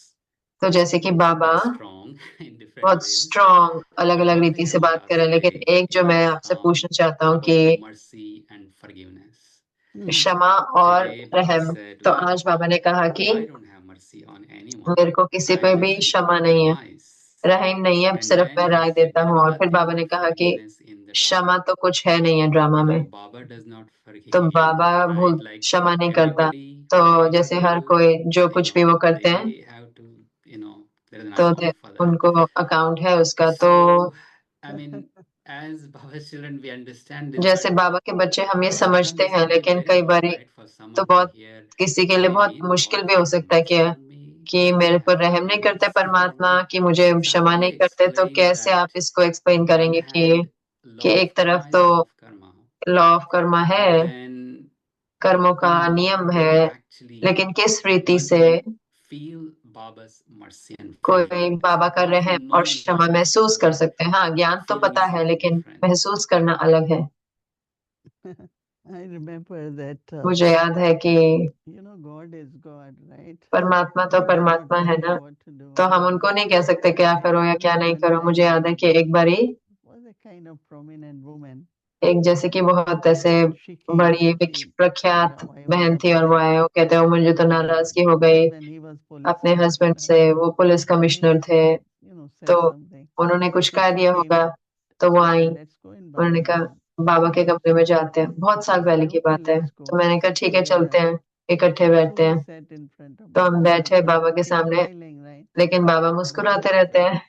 Speaker 2: तो जैसे कि बाबा
Speaker 7: very strong in different
Speaker 2: बहुत
Speaker 7: ways.
Speaker 2: स्ट्रॉन्ग अलग
Speaker 7: But
Speaker 2: अलग
Speaker 7: one
Speaker 2: रीति
Speaker 7: thing I
Speaker 2: से
Speaker 7: want
Speaker 2: बात
Speaker 7: to
Speaker 2: कर रहे हैं,
Speaker 7: ask
Speaker 2: लेकिन
Speaker 7: today
Speaker 2: एक जो मैं
Speaker 7: is
Speaker 2: आपसे पूछना चाहता हूँ
Speaker 7: about
Speaker 2: कि
Speaker 7: mercy and forgiveness.
Speaker 2: क्षमा और
Speaker 7: Today, Baba
Speaker 2: रहम।
Speaker 7: said,
Speaker 2: तो
Speaker 7: like,
Speaker 2: आज बाबा ने कहा कि
Speaker 7: I don't have mercy on anyone.
Speaker 2: मेरे को किसी
Speaker 7: I
Speaker 2: पे भी
Speaker 7: just
Speaker 2: क्षमा
Speaker 7: give
Speaker 2: नहीं है,
Speaker 7: advice.
Speaker 2: रहम नहीं है,
Speaker 7: And
Speaker 2: सिर्फ
Speaker 7: then
Speaker 2: मैं
Speaker 7: he
Speaker 2: राय
Speaker 7: said
Speaker 2: देता
Speaker 7: there
Speaker 2: हूँ। और फिर
Speaker 7: nothing
Speaker 2: बाबा ने
Speaker 7: of
Speaker 2: कहा कि
Speaker 7: forgiveness in the
Speaker 2: क्षमा
Speaker 7: drama.
Speaker 2: तो कुछ है नहीं है ड्रामा में।
Speaker 7: So Baba does not
Speaker 2: तो
Speaker 7: forgive,
Speaker 2: बाबा भूल
Speaker 7: right? Like
Speaker 2: क्षमा नहीं करता।
Speaker 7: everybody
Speaker 2: तो
Speaker 7: whatever
Speaker 2: जैसे
Speaker 7: they
Speaker 2: हर
Speaker 7: do,
Speaker 2: कोई जो कुछ भी वो करते हैं,
Speaker 7: they have to, there is an
Speaker 2: तो
Speaker 7: account for that.
Speaker 2: उनको अकाउंट है उसका। तो
Speaker 7: So I mean, as Baba's children, we understand this,
Speaker 2: जैसे
Speaker 7: but
Speaker 2: बाबा के बच्चे हम ये
Speaker 7: sometimes
Speaker 2: समझते हैं,
Speaker 7: it is
Speaker 2: लेकिन
Speaker 7: very
Speaker 2: कई
Speaker 7: tough,
Speaker 2: बार
Speaker 7: right, for
Speaker 2: तो
Speaker 7: someone to
Speaker 2: बहुत
Speaker 7: hear,
Speaker 2: किसी के लिए
Speaker 7: I
Speaker 2: बहुत
Speaker 7: mean,
Speaker 2: मुश्किल
Speaker 7: God
Speaker 2: भी हो
Speaker 7: have
Speaker 2: सकता है
Speaker 7: mercy on me,
Speaker 2: कि
Speaker 7: God
Speaker 2: मेरे को
Speaker 7: have
Speaker 2: रहम नहीं करते
Speaker 7: forgiveness.
Speaker 2: परमात्मा, कि मुझे
Speaker 7: So how
Speaker 2: क्षमा
Speaker 7: do
Speaker 2: नहीं
Speaker 7: you
Speaker 2: करते। तो
Speaker 7: explain
Speaker 2: कैसे आप
Speaker 7: that
Speaker 2: इसको एक्सप्लेन
Speaker 7: on one
Speaker 2: करेंगे
Speaker 7: hand,
Speaker 2: कि
Speaker 7: law of
Speaker 2: एक तरफ
Speaker 7: karma
Speaker 2: तो
Speaker 7: is law of karma,
Speaker 2: law of Karma है,
Speaker 7: but then
Speaker 2: कर्मों का
Speaker 7: in
Speaker 2: नियम
Speaker 7: what
Speaker 2: है,
Speaker 7: way actually
Speaker 2: लेकिन किस रीति
Speaker 7: one
Speaker 2: से
Speaker 7: can feel Baba's mercy and
Speaker 2: कोई
Speaker 7: forgiveness
Speaker 2: बाबा का
Speaker 7: apart
Speaker 2: रहम
Speaker 7: from
Speaker 2: और
Speaker 7: knowing
Speaker 2: क्षमा
Speaker 7: it,
Speaker 2: महसूस कर सकते हैं। हाँ, ज्ञान तो
Speaker 7: feeling
Speaker 2: पता
Speaker 7: is
Speaker 2: है,
Speaker 7: something
Speaker 2: लेकिन
Speaker 7: different.
Speaker 2: महसूस करना अलग है।
Speaker 1: I remember that,
Speaker 2: मुझे याद है कि
Speaker 1: God is God, right?
Speaker 2: परमात्मा तो
Speaker 1: We cannot
Speaker 2: परमात्मा है
Speaker 1: tell
Speaker 2: ना,
Speaker 1: him what to do.
Speaker 2: तो हम उनको नहीं कह सकते क्या करो या क्या नहीं करो। मुझे याद है कि एक बारी
Speaker 1: Was a kind of prominent woman.
Speaker 2: एक जैसे कि बहुत ऐसे
Speaker 1: She came,
Speaker 2: बड़ी
Speaker 1: she
Speaker 2: प्रख्यात
Speaker 1: got wife
Speaker 2: बहन
Speaker 1: got
Speaker 2: थी, और वो
Speaker 1: upset.
Speaker 2: आए, वो कहते हैं मुझे तो नाराजगी हो गई
Speaker 1: Then he was police
Speaker 2: अपने हस्बैंड
Speaker 1: commissioner.
Speaker 2: से। वो पुलिस
Speaker 1: He
Speaker 2: कमिश्नर थे,
Speaker 1: said
Speaker 2: तो
Speaker 1: something.
Speaker 2: उन्होंने कुछ
Speaker 1: So
Speaker 2: कह
Speaker 1: she
Speaker 2: दिया
Speaker 1: came.
Speaker 2: होगा, तो वो
Speaker 1: She
Speaker 2: I.
Speaker 1: said, let's go in
Speaker 2: उन्होंने
Speaker 1: Baba's
Speaker 2: कहा
Speaker 1: room.
Speaker 2: बाबा के कमरे में जाते हैं, बहुत साल
Speaker 1: I
Speaker 2: पहले
Speaker 1: said,
Speaker 2: की
Speaker 1: okay,
Speaker 2: बात है।
Speaker 1: let's go.
Speaker 2: तो मैंने कहा
Speaker 1: Sit
Speaker 2: ठीक है
Speaker 1: together.
Speaker 2: चलते हैं, इकट्ठे
Speaker 1: So
Speaker 2: बैठते
Speaker 1: we
Speaker 2: हैं।
Speaker 1: sat in front of
Speaker 2: तो हम
Speaker 1: Baba.
Speaker 2: बैठे बाबा के
Speaker 1: Keep
Speaker 2: सामने,
Speaker 1: smiling, right?
Speaker 2: लेकिन बाबा
Speaker 1: Baba
Speaker 2: मुस्कुराते
Speaker 1: was
Speaker 2: रहते हैं,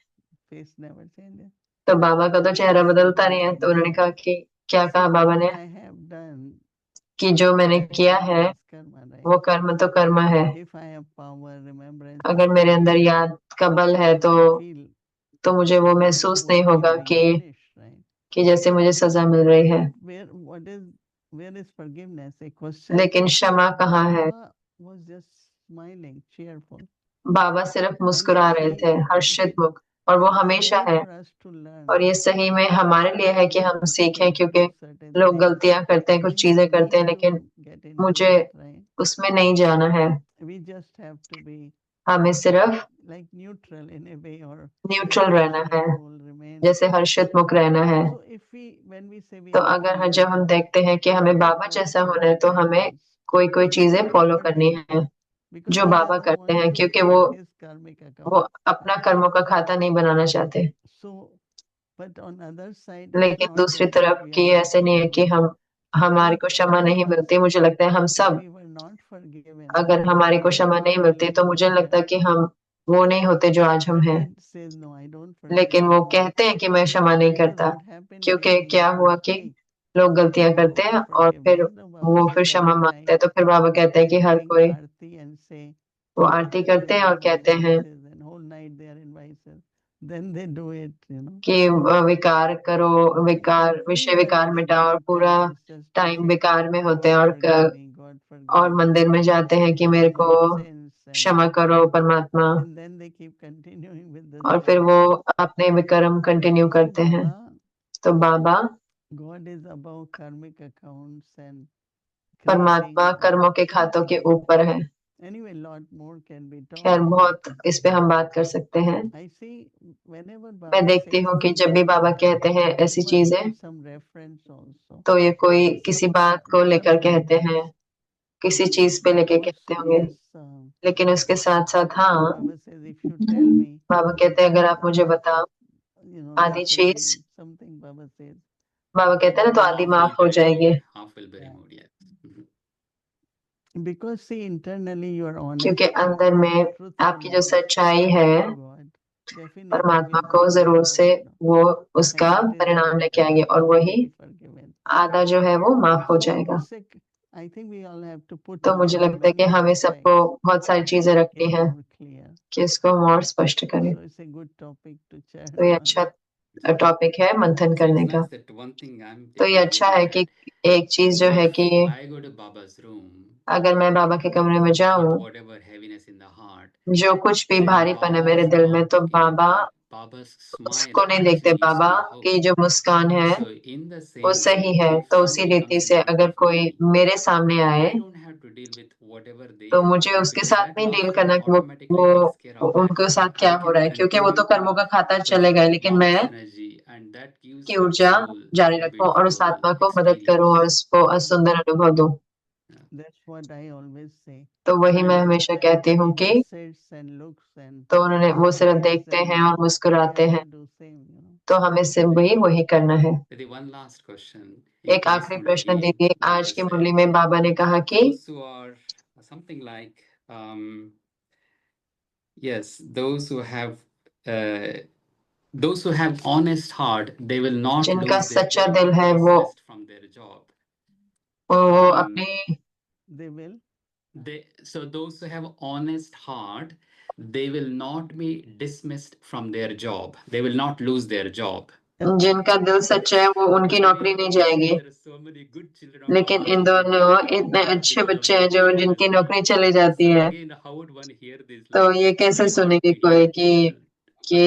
Speaker 1: face never changes.
Speaker 2: तो बाबा का तो चेहरा
Speaker 1: She said,
Speaker 2: बदलता नहीं
Speaker 1: what
Speaker 2: है। तो
Speaker 1: Baba
Speaker 2: उन्होंने
Speaker 1: said.
Speaker 2: कहा कि क्या कहा
Speaker 1: See,
Speaker 2: बाबा
Speaker 1: what
Speaker 2: ने,
Speaker 1: I have done,
Speaker 2: कि जो मैंने किया
Speaker 1: karma
Speaker 2: है
Speaker 1: is karma, right?
Speaker 2: वो कर्म तो कर्म है।
Speaker 1: If I have power, remembrance,
Speaker 2: अगर मेरे अंदर याद का बल है
Speaker 1: I won't feel
Speaker 2: तो मुझे वो
Speaker 1: like
Speaker 2: महसूस
Speaker 1: who
Speaker 2: नहीं
Speaker 1: I am
Speaker 2: होगा
Speaker 1: being
Speaker 2: कि
Speaker 1: punished, right?
Speaker 2: जैसे मुझे सजा मिल रही है।
Speaker 1: But where is forgiveness? A question.
Speaker 2: लेकिन क्षमा कहाँ है?
Speaker 1: Baba was just smiling, cheerful.
Speaker 2: बाबा सिर्फ
Speaker 1: And
Speaker 2: मुस्कुरा रहे
Speaker 1: see,
Speaker 2: थे, हर्षित मुख, और वो
Speaker 1: it's
Speaker 2: हमेशा
Speaker 1: really
Speaker 2: है।
Speaker 1: for us to learn.
Speaker 2: और ये सही में हमारे लिए है कि हम सीखें, क्योंकि
Speaker 1: certain
Speaker 2: लोग
Speaker 1: things.
Speaker 2: गलतियां करते हैं, कुछ
Speaker 1: We
Speaker 2: चीजें
Speaker 1: don't
Speaker 2: करते हैं,
Speaker 1: need
Speaker 2: लेकिन
Speaker 1: to get into
Speaker 2: मुझे
Speaker 1: it, right?
Speaker 2: उसमें नहीं जाना है।
Speaker 1: We just have to be
Speaker 2: हमें सिर्फ
Speaker 1: like neutral in a way, or
Speaker 2: neutral रहना है,
Speaker 1: respectful, remain.
Speaker 2: जैसे हर्षित मुख रहना है।
Speaker 1: So when we say we
Speaker 2: तो
Speaker 1: have to
Speaker 2: अगर
Speaker 1: become
Speaker 2: जब हम
Speaker 1: Baba,
Speaker 2: देखते हैं कि हमें बाबा
Speaker 1: what
Speaker 2: जैसा
Speaker 1: should
Speaker 2: होना
Speaker 1: we
Speaker 2: है, तो
Speaker 1: do
Speaker 2: हमें
Speaker 1: first?
Speaker 2: कोई कोई चीजें फॉलो
Speaker 1: What
Speaker 2: करनी
Speaker 1: he,
Speaker 2: है
Speaker 1: because
Speaker 2: जो
Speaker 1: he
Speaker 2: बाबा
Speaker 1: doesn't
Speaker 2: करते
Speaker 1: want
Speaker 2: हैं,
Speaker 1: to
Speaker 2: क्योंकि
Speaker 1: fill
Speaker 2: वो
Speaker 1: his karmic
Speaker 2: वो
Speaker 1: account.
Speaker 2: अपना कर्मों का खाता नहीं बनाना चाहते।
Speaker 1: So, but on other side, it's
Speaker 2: लेकिन
Speaker 1: not
Speaker 2: दूसरी
Speaker 1: that
Speaker 2: तरफ
Speaker 1: we
Speaker 2: की
Speaker 1: are not
Speaker 2: ऐसे नहीं है कि हम हमारे को क्षमा
Speaker 1: all of
Speaker 2: नहीं
Speaker 1: us,
Speaker 2: मिलती। मुझे लगता है हम
Speaker 1: if
Speaker 2: सब,
Speaker 1: we were not forgiven,
Speaker 2: अगर हमारे को
Speaker 1: we
Speaker 2: क्षमा
Speaker 1: would
Speaker 2: नहीं
Speaker 1: not
Speaker 2: मिलती
Speaker 1: be
Speaker 2: तो
Speaker 1: who
Speaker 2: मुझे
Speaker 1: we
Speaker 2: लगता
Speaker 1: are.
Speaker 2: है कि हम वो नहीं होते जो आज हम
Speaker 1: But
Speaker 2: हैं।
Speaker 1: he says, no, I don't forgive
Speaker 2: लेकिन वो
Speaker 1: anyone.
Speaker 2: कहते हैं कि मैं क्षमा नहीं
Speaker 1: Because
Speaker 2: करता,
Speaker 1: what happened,
Speaker 2: क्योंकि
Speaker 1: many
Speaker 2: क्या
Speaker 1: make
Speaker 2: हुआ कि
Speaker 1: mistake.
Speaker 2: लोग गलतियां
Speaker 1: They
Speaker 2: करते
Speaker 1: go
Speaker 2: हैं
Speaker 1: for
Speaker 2: और फिर
Speaker 1: forgiveness. No, Baba
Speaker 2: वो
Speaker 1: says
Speaker 2: फिर क्षमा
Speaker 1: every
Speaker 2: मांगते
Speaker 1: time
Speaker 2: हैं। तो फिर बाबा कहते हैं
Speaker 1: they
Speaker 2: कि हर
Speaker 1: sing
Speaker 2: कोई
Speaker 1: Aarti and say,
Speaker 2: वो आरती करते हैं और कहते हैं
Speaker 1: and whole night they are in vices. Then they do it,
Speaker 2: कि विकार करो, विकार
Speaker 1: Free
Speaker 2: विषय विकार
Speaker 1: practice,
Speaker 2: मिटाओ, और
Speaker 1: free
Speaker 2: पूरा
Speaker 1: time is just to
Speaker 2: time
Speaker 1: say,
Speaker 2: विकार में होते हैं,
Speaker 1: God
Speaker 2: और
Speaker 1: forgive me, God forgive me.
Speaker 2: मंदिर में जाते हैं कि मेरे
Speaker 1: for
Speaker 2: को
Speaker 1: my sins,
Speaker 2: क्षमा करो परमात्मा,
Speaker 1: and then they keep continuing with the
Speaker 2: और फिर
Speaker 1: sins.
Speaker 2: वो अपने विक्रम कंटिन्यू
Speaker 1: So
Speaker 2: करते हैं।
Speaker 1: Baba,
Speaker 2: तो बाबा,
Speaker 1: God is above karmic accounts and
Speaker 2: परमात्मा
Speaker 1: creating.
Speaker 2: कर्मों के खातों के ऊपर है।
Speaker 1: Anyway, lot more can be
Speaker 2: खैर
Speaker 1: taught.
Speaker 2: बहुत इस पे हम बात कर सकते हैं।
Speaker 1: I see whenever
Speaker 2: मैं
Speaker 1: Baba
Speaker 2: देखती
Speaker 1: says
Speaker 2: हूँ कि जब भी बाबा कहते हैं
Speaker 1: something,
Speaker 2: ऐसी
Speaker 1: it must
Speaker 2: चीजें,
Speaker 1: have some reference also.
Speaker 2: तो ये कोई किसी बात को लेकर कहते हैं, किसी चीज पे लेके कहते होंगे, लेकिन उसके साथ साथ हाँ,
Speaker 1: Baba says, if you tell me,
Speaker 2: बाबा कहते हैं अगर आप मुझे बताओ आधी
Speaker 1: this will
Speaker 2: चीज,
Speaker 1: be something Baba says.
Speaker 2: बाबा कहते हैं ना तो आधी
Speaker 7: Half will
Speaker 2: माफ हो
Speaker 7: be
Speaker 2: जाएगी,
Speaker 7: removed. Half will be
Speaker 1: Yeah.
Speaker 7: removed. Yes. Mhm.
Speaker 1: Because see, internally you are honest.
Speaker 2: क्योंकि अंदर में आपकी जो सच्चाई है
Speaker 1: God, definitely
Speaker 2: परमात्मा
Speaker 1: will
Speaker 2: को
Speaker 1: bring
Speaker 2: जरूर
Speaker 1: about,
Speaker 2: से वो उसका
Speaker 1: and it is
Speaker 2: परिणाम लेके आएंगे और वही
Speaker 1: be forgiven.
Speaker 2: आधा जो है वो माफ हो
Speaker 1: So
Speaker 2: जाएगा।
Speaker 1: it's a- I think we all have to put
Speaker 2: तो मुझे
Speaker 1: our
Speaker 2: लगता है कि
Speaker 1: many
Speaker 2: हमें
Speaker 1: aspects
Speaker 2: सबको बहुत सारी चीजें
Speaker 1: make
Speaker 2: रखनी
Speaker 1: it
Speaker 2: है
Speaker 1: more clear.
Speaker 2: कि इसको हम और स्पष्ट करें।
Speaker 1: So it's a good topic to chat
Speaker 2: तो ये
Speaker 1: on.
Speaker 2: अच्छा टॉपिक है मंथन
Speaker 7: So it's
Speaker 2: करने का।
Speaker 7: nice that one thing I'm
Speaker 2: तो ये
Speaker 7: thinking
Speaker 2: अच्छा
Speaker 7: is
Speaker 2: है कि
Speaker 7: that
Speaker 2: एक चीज जो है
Speaker 7: if
Speaker 2: कि
Speaker 7: I go to Baba's room
Speaker 2: अगर मैं बाबा के कमरे में
Speaker 7: with
Speaker 2: जाऊं,
Speaker 7: whatever heaviness in the heart,
Speaker 2: जो कुछ भी
Speaker 7: then
Speaker 2: भारीपन है
Speaker 7: Baba
Speaker 2: मेरे
Speaker 7: is
Speaker 2: दिल में,
Speaker 7: not
Speaker 2: तो
Speaker 7: looking at
Speaker 2: Baba
Speaker 7: me. Baba's smile
Speaker 2: उसको नहीं देखते,
Speaker 7: actually gives
Speaker 2: बाबा
Speaker 7: me hope.
Speaker 2: की जो मुस्कान है
Speaker 7: So in the
Speaker 2: वो
Speaker 7: same
Speaker 2: सही
Speaker 7: way,
Speaker 2: है।
Speaker 7: if
Speaker 2: तो उसी
Speaker 7: somebody
Speaker 2: रीति
Speaker 7: comes in
Speaker 2: से
Speaker 7: front
Speaker 2: अगर
Speaker 7: of
Speaker 2: कोई
Speaker 7: me,
Speaker 2: मेरे सामने आए
Speaker 7: I don't have to deal with whatever they
Speaker 2: तो
Speaker 7: have
Speaker 2: मुझे
Speaker 7: done
Speaker 2: उसके
Speaker 7: because
Speaker 2: साथ
Speaker 7: that
Speaker 2: नहीं
Speaker 7: love
Speaker 2: डील
Speaker 7: flow
Speaker 2: करना कि
Speaker 7: automatically takes care
Speaker 2: वो
Speaker 7: of that.
Speaker 2: उनके साथ
Speaker 7: I
Speaker 2: क्या हो रहा
Speaker 7: can
Speaker 2: है, क्योंकि वो तो
Speaker 7: continue
Speaker 2: कर्मों
Speaker 7: to
Speaker 2: का खाता
Speaker 7: possess
Speaker 2: चलेगा ही,
Speaker 7: that
Speaker 2: लेकिन
Speaker 7: longest
Speaker 2: मैं
Speaker 7: energy, and that gives
Speaker 2: की
Speaker 7: the
Speaker 2: ऊर्जा
Speaker 7: soul
Speaker 2: जारी
Speaker 7: a
Speaker 2: रखूं और उस
Speaker 7: beautiful
Speaker 2: आत्मा को मदद करूं और
Speaker 7: experience.
Speaker 2: उसको सुंदर अनुभव दूं।
Speaker 1: That's what I always say.
Speaker 2: तो वही मैं
Speaker 7: And
Speaker 2: हमेशा कहती हूँ
Speaker 1: He
Speaker 2: कि
Speaker 1: just sits and looks and
Speaker 2: तो उन्होंने वो सिर्फ
Speaker 1: smiles
Speaker 2: देखते
Speaker 1: and
Speaker 2: हैं और
Speaker 1: we
Speaker 2: मुस्कुराते
Speaker 1: have
Speaker 2: हैं,
Speaker 1: to do same.
Speaker 2: तो हमें सिर्फ वही करना है।
Speaker 7: the one last question. In
Speaker 2: एक
Speaker 7: today's
Speaker 2: आखिरी प्रश्न
Speaker 7: Murli,
Speaker 2: दीजिए। आज
Speaker 7: Baba
Speaker 2: की मुरली
Speaker 7: said,
Speaker 2: में बाबा ने कहा कि
Speaker 7: those who are something like, yes, those who have honest heart, they will not
Speaker 2: जिनका
Speaker 7: lose their,
Speaker 2: सच्चा
Speaker 7: they will
Speaker 2: दिल
Speaker 7: not be
Speaker 2: है वो
Speaker 7: dismissed from their job.
Speaker 2: अपनी
Speaker 1: They will.
Speaker 7: So those who have honest heart, they will not be dismissed from their job. They will not lose their job.
Speaker 2: जिनका दिल सच्चा है वो उनकी नौकरी नहीं जाएगी,
Speaker 7: There are so many good children of
Speaker 2: लेकिन
Speaker 7: Baba
Speaker 2: इन
Speaker 7: who
Speaker 2: दोनों
Speaker 7: left
Speaker 2: इतने
Speaker 7: Baba
Speaker 2: अच्छे
Speaker 7: because of
Speaker 2: बच्चे
Speaker 7: their
Speaker 2: हैं जो जिनकी
Speaker 7: dishonesty.
Speaker 2: नौकरी चली जाती
Speaker 7: So
Speaker 2: है।
Speaker 7: again, how would one hear this?
Speaker 2: तो
Speaker 7: Like,
Speaker 2: ये कैसे
Speaker 7: very hard
Speaker 2: सुनेंगे
Speaker 7: to
Speaker 2: कोई
Speaker 7: hear.
Speaker 2: कि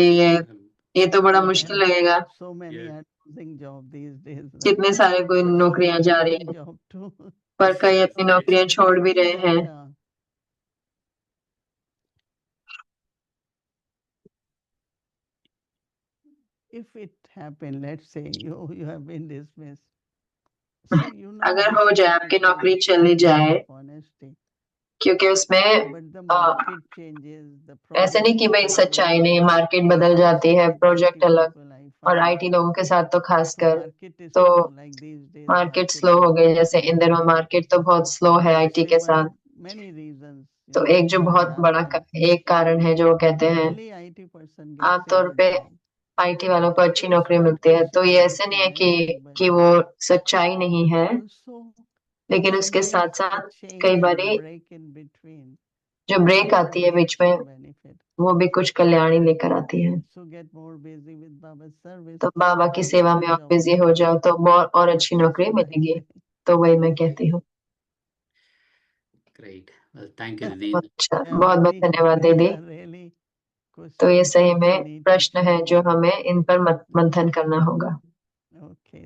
Speaker 2: ये तो बड़ा मुश्किल लगेगा।
Speaker 1: So many
Speaker 7: Yes.
Speaker 1: are losing job these days. Right?
Speaker 2: कितने सारे कोई
Speaker 1: But some
Speaker 2: नौकरियां
Speaker 1: are
Speaker 2: जा रही
Speaker 1: taking
Speaker 2: हैं,
Speaker 1: job too.
Speaker 2: पर कई
Speaker 7: Yes,
Speaker 2: अपनी
Speaker 7: right.
Speaker 2: नौकरियां
Speaker 1: So
Speaker 2: छोड़
Speaker 1: I
Speaker 2: भी
Speaker 1: think
Speaker 2: रहे
Speaker 1: that,
Speaker 2: हैं।
Speaker 1: if it happened, let's say you have been dismissed. See,
Speaker 2: अगर हो जाए आपकी नौकरी चली जाए,
Speaker 1: honesty.
Speaker 2: क्योंकि उसमें
Speaker 1: But the market changes, the
Speaker 2: ऐसे नहीं कि भाई
Speaker 1: project
Speaker 2: सच्चाई नहीं, मार्केट बदल जाती है, प्रोजेक्ट अलग, और आईटी लोगों के साथ तो खासकर तो मार्केट स्लो हो गई। जैसे इन दिनों मार्केट तो बहुत स्लो है आईटी के साथ।
Speaker 1: many reasons.
Speaker 2: तो एक जो बहुत बड़ा एक कारण है जो वो कहते हैं
Speaker 1: Only IT person gets
Speaker 2: आमतौर
Speaker 1: a
Speaker 2: पे
Speaker 1: good job.
Speaker 2: आईटी वालों को अच्छी नौकरी मिलती है। तो ये ऐसे नहीं है कि वो सच्चाई नहीं है,
Speaker 1: Also,
Speaker 2: लेकिन उसके साथ साथ कई
Speaker 1: change
Speaker 2: बारी
Speaker 1: and break in between
Speaker 2: जो ब्रेक आती है बीच में
Speaker 1: benefit.
Speaker 2: वो भी कुछ कल्याणी लेकर आती है।
Speaker 1: So get more busy with Baba's service.
Speaker 2: तो बाबा की सेवा में आप बिजी हो जाओ तो और अच्छी नौकरी मिलेगी। तो वही मैं कहती हूँ।
Speaker 7: Great. Well, thank you, Didi.
Speaker 2: अच्छा, बहुत बहुत धन्यवाद दीदी।
Speaker 1: Really
Speaker 2: तो ये
Speaker 1: questions
Speaker 2: सही
Speaker 1: which we
Speaker 2: में
Speaker 1: need to
Speaker 2: प्रश्न है
Speaker 1: check.
Speaker 2: जो हमें इन पर मंथन करना होगा।
Speaker 1: Okay.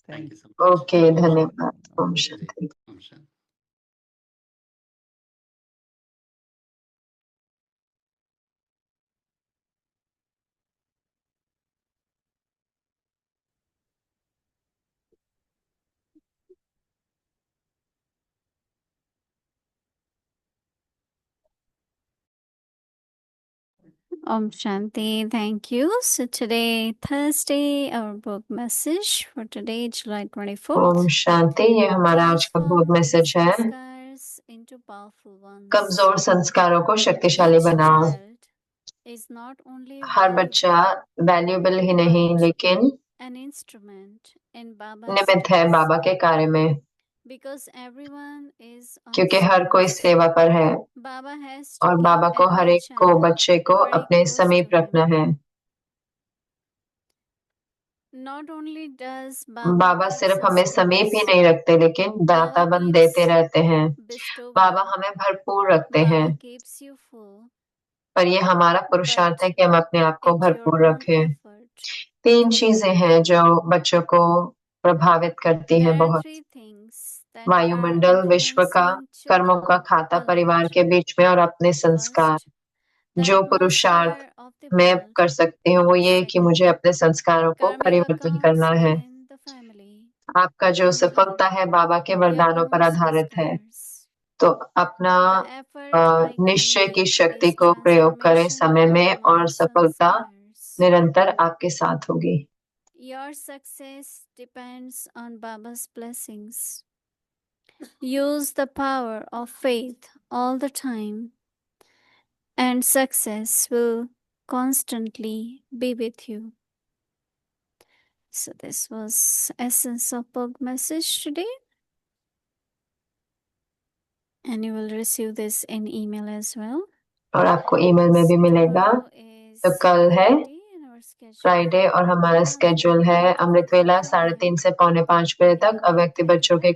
Speaker 7: Thank
Speaker 1: Thank
Speaker 7: you so much.
Speaker 2: Okay,
Speaker 7: Om
Speaker 2: धन्यवाद।
Speaker 1: you.
Speaker 2: Om
Speaker 7: Shanti.
Speaker 2: Shanti.
Speaker 7: Om Shanti.
Speaker 3: Om Shanti, thank you. So today, Thursday, our book message for today, July 24th.
Speaker 2: Om Shanti. ये हमारा आज का बोध मैसेज है,
Speaker 3: Sanskars into powerful ones.
Speaker 2: कमजोर संस्कारों को शक्तिशाली
Speaker 3: Each
Speaker 2: बनाओ।
Speaker 3: child is not only
Speaker 2: हर बच्चा वैल्यूएबल ही नहीं लेकिन
Speaker 3: an instrument in Baba's
Speaker 2: निमित्त है बाबा के कार्य में,
Speaker 3: because everyone is on
Speaker 2: क्योंकि हर कोई
Speaker 3: service.
Speaker 2: सेवा पर है
Speaker 3: Baba has to
Speaker 2: और
Speaker 3: keep
Speaker 2: बाबा को हर
Speaker 3: every
Speaker 2: एक को
Speaker 3: child
Speaker 2: बच्चे को
Speaker 3: very
Speaker 2: अपने
Speaker 3: close
Speaker 2: समीप
Speaker 3: to him.
Speaker 2: रखना है।
Speaker 3: Not only does
Speaker 2: Baba
Speaker 3: Baba
Speaker 2: सिर्फ
Speaker 3: keeps
Speaker 2: हमें
Speaker 3: us
Speaker 2: समीप ही
Speaker 3: close,
Speaker 2: नहीं रखते लेकिन दाता
Speaker 3: Baba
Speaker 2: बन देते
Speaker 3: keeps
Speaker 2: रहते हैं। बाबा
Speaker 3: bestowing.
Speaker 2: हमें भरपूर रखते हैं,
Speaker 3: Baba keeps you full,
Speaker 2: पर ये हमारा पुरुषार्थ
Speaker 3: but
Speaker 2: है कि हम अपने आप को
Speaker 3: it's your
Speaker 2: भरपूर
Speaker 3: own
Speaker 2: रखें।
Speaker 3: effort.
Speaker 2: 3 चीजें हैं जो बच्चों को प्रभावित करती हैं
Speaker 3: There are
Speaker 2: बहुत।
Speaker 3: 3 things that
Speaker 2: वायुमंडल,
Speaker 3: are
Speaker 2: विश्व का,
Speaker 3: influencing
Speaker 2: कर्मों का खाता
Speaker 3: the
Speaker 2: परिवार
Speaker 3: world.
Speaker 2: के बीच में और अपने संस्कार।
Speaker 3: First, the
Speaker 2: जो पुरुषार्थ
Speaker 3: atmosphere of the
Speaker 2: मैं
Speaker 3: world.
Speaker 2: कर सकती हूँ वो ये है कि
Speaker 3: Second,
Speaker 2: मुझे अपने संस्कारों को
Speaker 3: karmic
Speaker 2: परिवर्तन
Speaker 3: accounts
Speaker 2: करना है।
Speaker 3: within the family.
Speaker 2: आपका जो
Speaker 3: And
Speaker 2: सफलता है बाबा के
Speaker 3: your
Speaker 2: वरदानों
Speaker 3: own
Speaker 2: पर आधारित है।
Speaker 3: sanskars.
Speaker 2: तो अपना
Speaker 3: The effort by
Speaker 2: निश्चय की
Speaker 3: creating
Speaker 2: शक्ति
Speaker 3: today's
Speaker 2: को प्रयोग करें
Speaker 3: transformation
Speaker 2: समय में
Speaker 3: will
Speaker 2: और
Speaker 3: work
Speaker 2: सफलता
Speaker 3: wonders.
Speaker 2: निरंतर आपके साथ होगी।
Speaker 3: Your success depends on Baba's blessings. Use the power of faith all the time, and success will constantly be with you. So this was Essence of Book message today, and you will receive this in email as well.
Speaker 2: और आपको email में भी मिलेगा। तो कल है Friday और हमारा स्केड्यूल है अमृत वेला 3:30 से 4:45 बजे तक अव्यक्त बच्चों के